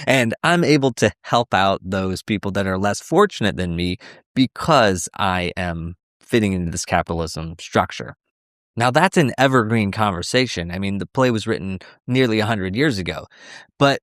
And I'm able to help out those people that are less fortunate than me because I am fitting into this capitalism structure. Now, that's an evergreen conversation. I mean, the play was written nearly 100 years ago. But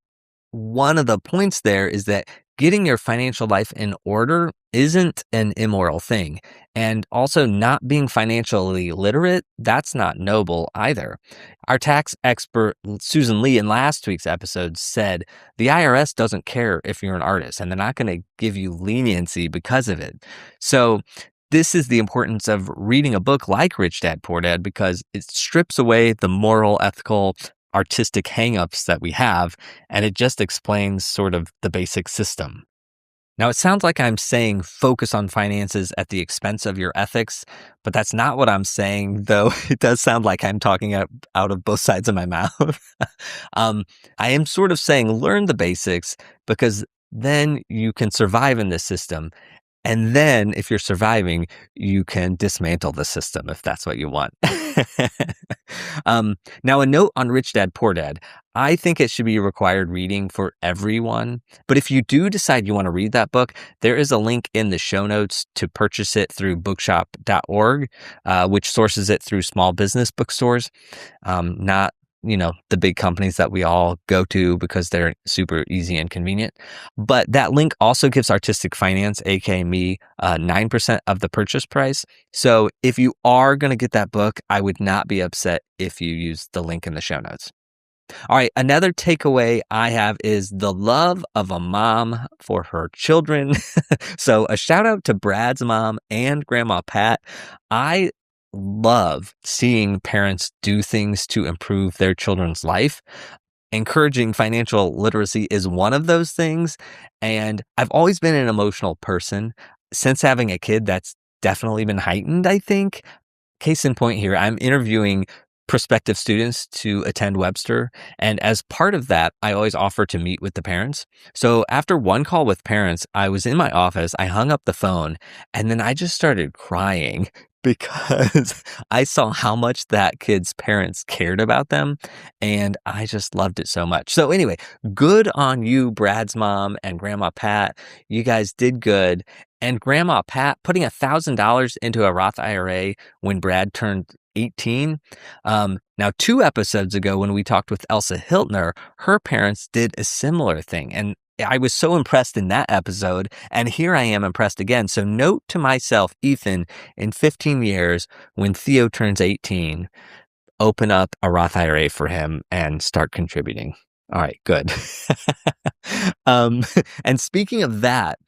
one of the points there is that getting your financial life in order isn't an immoral thing. And also not being financially literate, that's not noble either. Our tax expert, Susan Lee, in last week's episode said the IRS doesn't care if you're an artist and they're not going to give you leniency because of it. So this is the importance of reading a book like Rich Dad, Poor Dad, because it strips away the moral, ethical, artistic hangups that we have, and it just explains sort of the basic system. Now, it sounds like I'm saying focus on finances at the expense of your ethics, but that's not what I'm saying, though it does sound like I'm talking out of both sides of my mouth. I am sort of saying learn the basics because then you can survive in this system. And then if you're surviving, you can dismantle the system if that's what you want. Now, a note on Rich Dad, Poor Dad. I think it should be required reading for everyone. But if you do decide you want to read that book, there is a link in the show notes to purchase it through bookshop.org, which sources it through small business bookstores, not the big companies that we all go to because they're super easy and convenient. But that link also gives Artistic Finance, aka me, 9% of the purchase price. So if you are going to get that book, I would not be upset if you use the link in the show notes. All right, another takeaway I have is the love of a mom for her children. So a shout out to Brad's mom and Grandma Pat. I love seeing parents do things to improve their children's life. Encouraging financial literacy is one of those things. And I've always been an emotional person. Since having a kid, that's definitely been heightened, I think. Case in point here, I'm interviewing prospective students to attend Webster. And as part of that, I always offer to meet with the parents. So after one call with parents, I was in my office, I hung up the phone, and then I just started crying because I saw how much that kid's parents cared about them, and I just loved it so much. So anyway, good on you, Brad's mom and Grandma Pat. You guys did good. And Grandma Pat putting $1,000 into a Roth IRA when Brad turned 18. Now, 2 episodes ago, when we talked with Elsa Hiltner, her parents did a similar thing. And I was so impressed in that episode. And here I am impressed again. So note to myself, Ethan, in 15 years, when Theo turns 18, open up a Roth IRA for him and start contributing. All right, good. And speaking of that,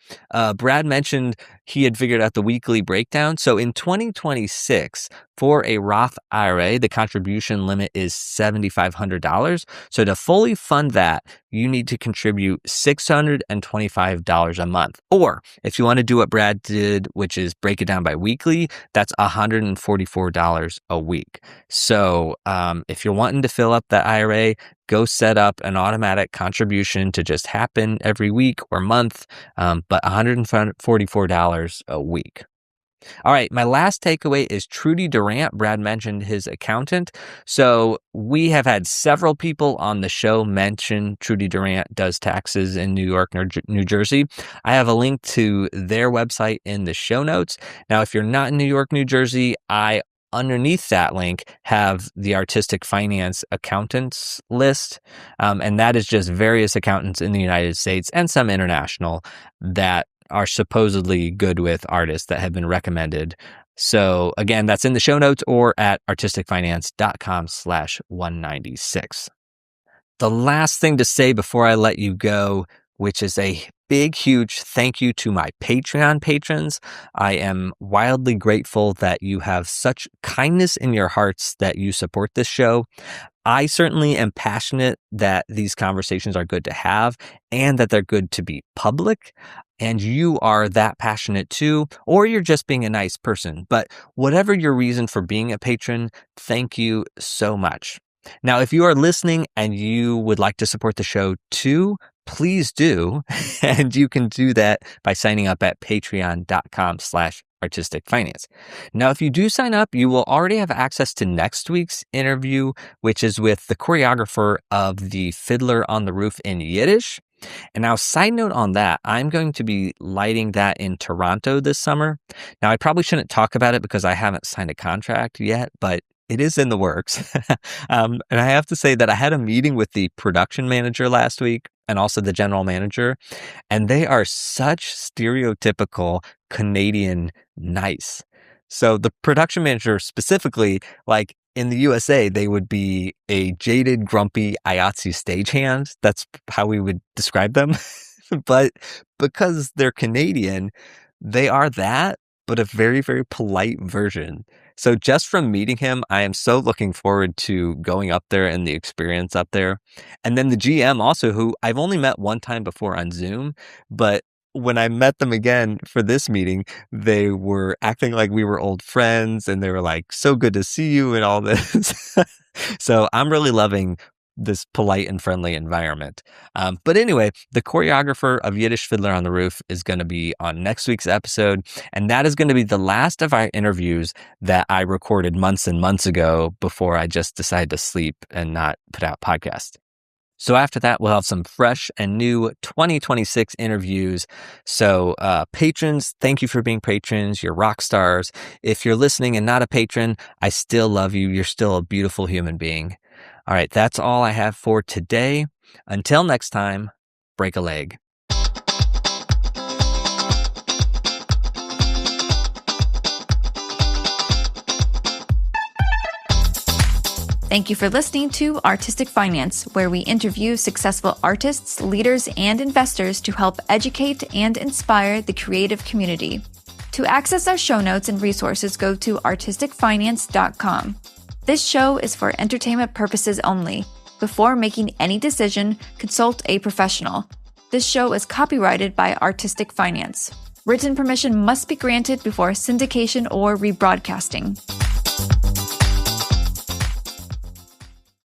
Brad mentioned he had figured out the weekly breakdown. So in 2026, for a Roth IRA, the contribution limit is $7,500. So to fully fund that, you need to contribute $625 a month. Or if you want to do what Brad did, which is break it down by weekly, that's $144 a week. So if you're wanting to fill up that IRA, go set up an automatic contribution to just happen every week or month, but $144 a week. All right, my last takeaway is Trudy Durant. Brad mentioned his accountant. So we have had several people on the show mention Trudy Durant does taxes in New York, New Jersey. I have a link to their website in the show notes. Now, if you're not in New York, New Jersey, I underneath that link have the Artistic Finance accountants list. And that is just various accountants in the United States and some international that are supposedly good with artists that have been recommended. So again, that's in the show notes or at artisticfinance.com/196. The last thing to say before I let you go, which is a big, huge thank you to my Patreon patrons. I am wildly grateful that you have such kindness in your hearts that you support this show. I certainly am passionate that these conversations are good to have and that they're good to be public. And you are that passionate too, or you're just being a nice person. But whatever your reason for being a patron, thank you so much. Now, if you are listening and you would like to support the show too, please do. And you can do that by signing up at patreon.com/artisticfinance. Now, if you do sign up, you will already have access to next week's interview, which is with the choreographer of the Fiddler on the Roof in Yiddish. And now, side note on that, I'm going to be lighting that in Toronto this summer. Now, I probably shouldn't talk about it because I haven't signed a contract yet, but it is in the works. And I have to say that I had a meeting with the production manager last week and also the general manager, and they are such stereotypical Canadian nice. So the production manager specifically, like in the USA, they would be a jaded, grumpy IATSE stagehand. That's how we would describe them. But because they're Canadian, they are that, but a very, very polite version. So just from meeting him, I am so looking forward to going up there and the experience up there. And then the GM also, who I've only met one time before on Zoom, but when I met them again for this meeting, they were acting like we were old friends and they were like, so good to see you and all this. So I'm really loving this polite and friendly environment. But anyway, the choreographer of Yiddish Fiddler on the Roof is going to be on next week's episode. And that is going to be the last of our interviews that I recorded months and months ago before I just decided to sleep and not put out podcasts. So after that, we'll have some fresh and new 2026 interviews. So patrons, thank you for being patrons. You're rock stars. If you're listening and not a patron, I still love you. You're still a beautiful human being. All right, that's all I have for today. Until next time, break a leg. Thank you for listening to Artistic Finance, where we interview successful artists, leaders, and investors to help educate and inspire the creative community. To access our show notes and resources, go to artisticfinance.com. This show is for entertainment purposes only. Before making any decision, consult a professional. This show is copyrighted by Artistic Finance. Written permission must be granted before syndication or rebroadcasting.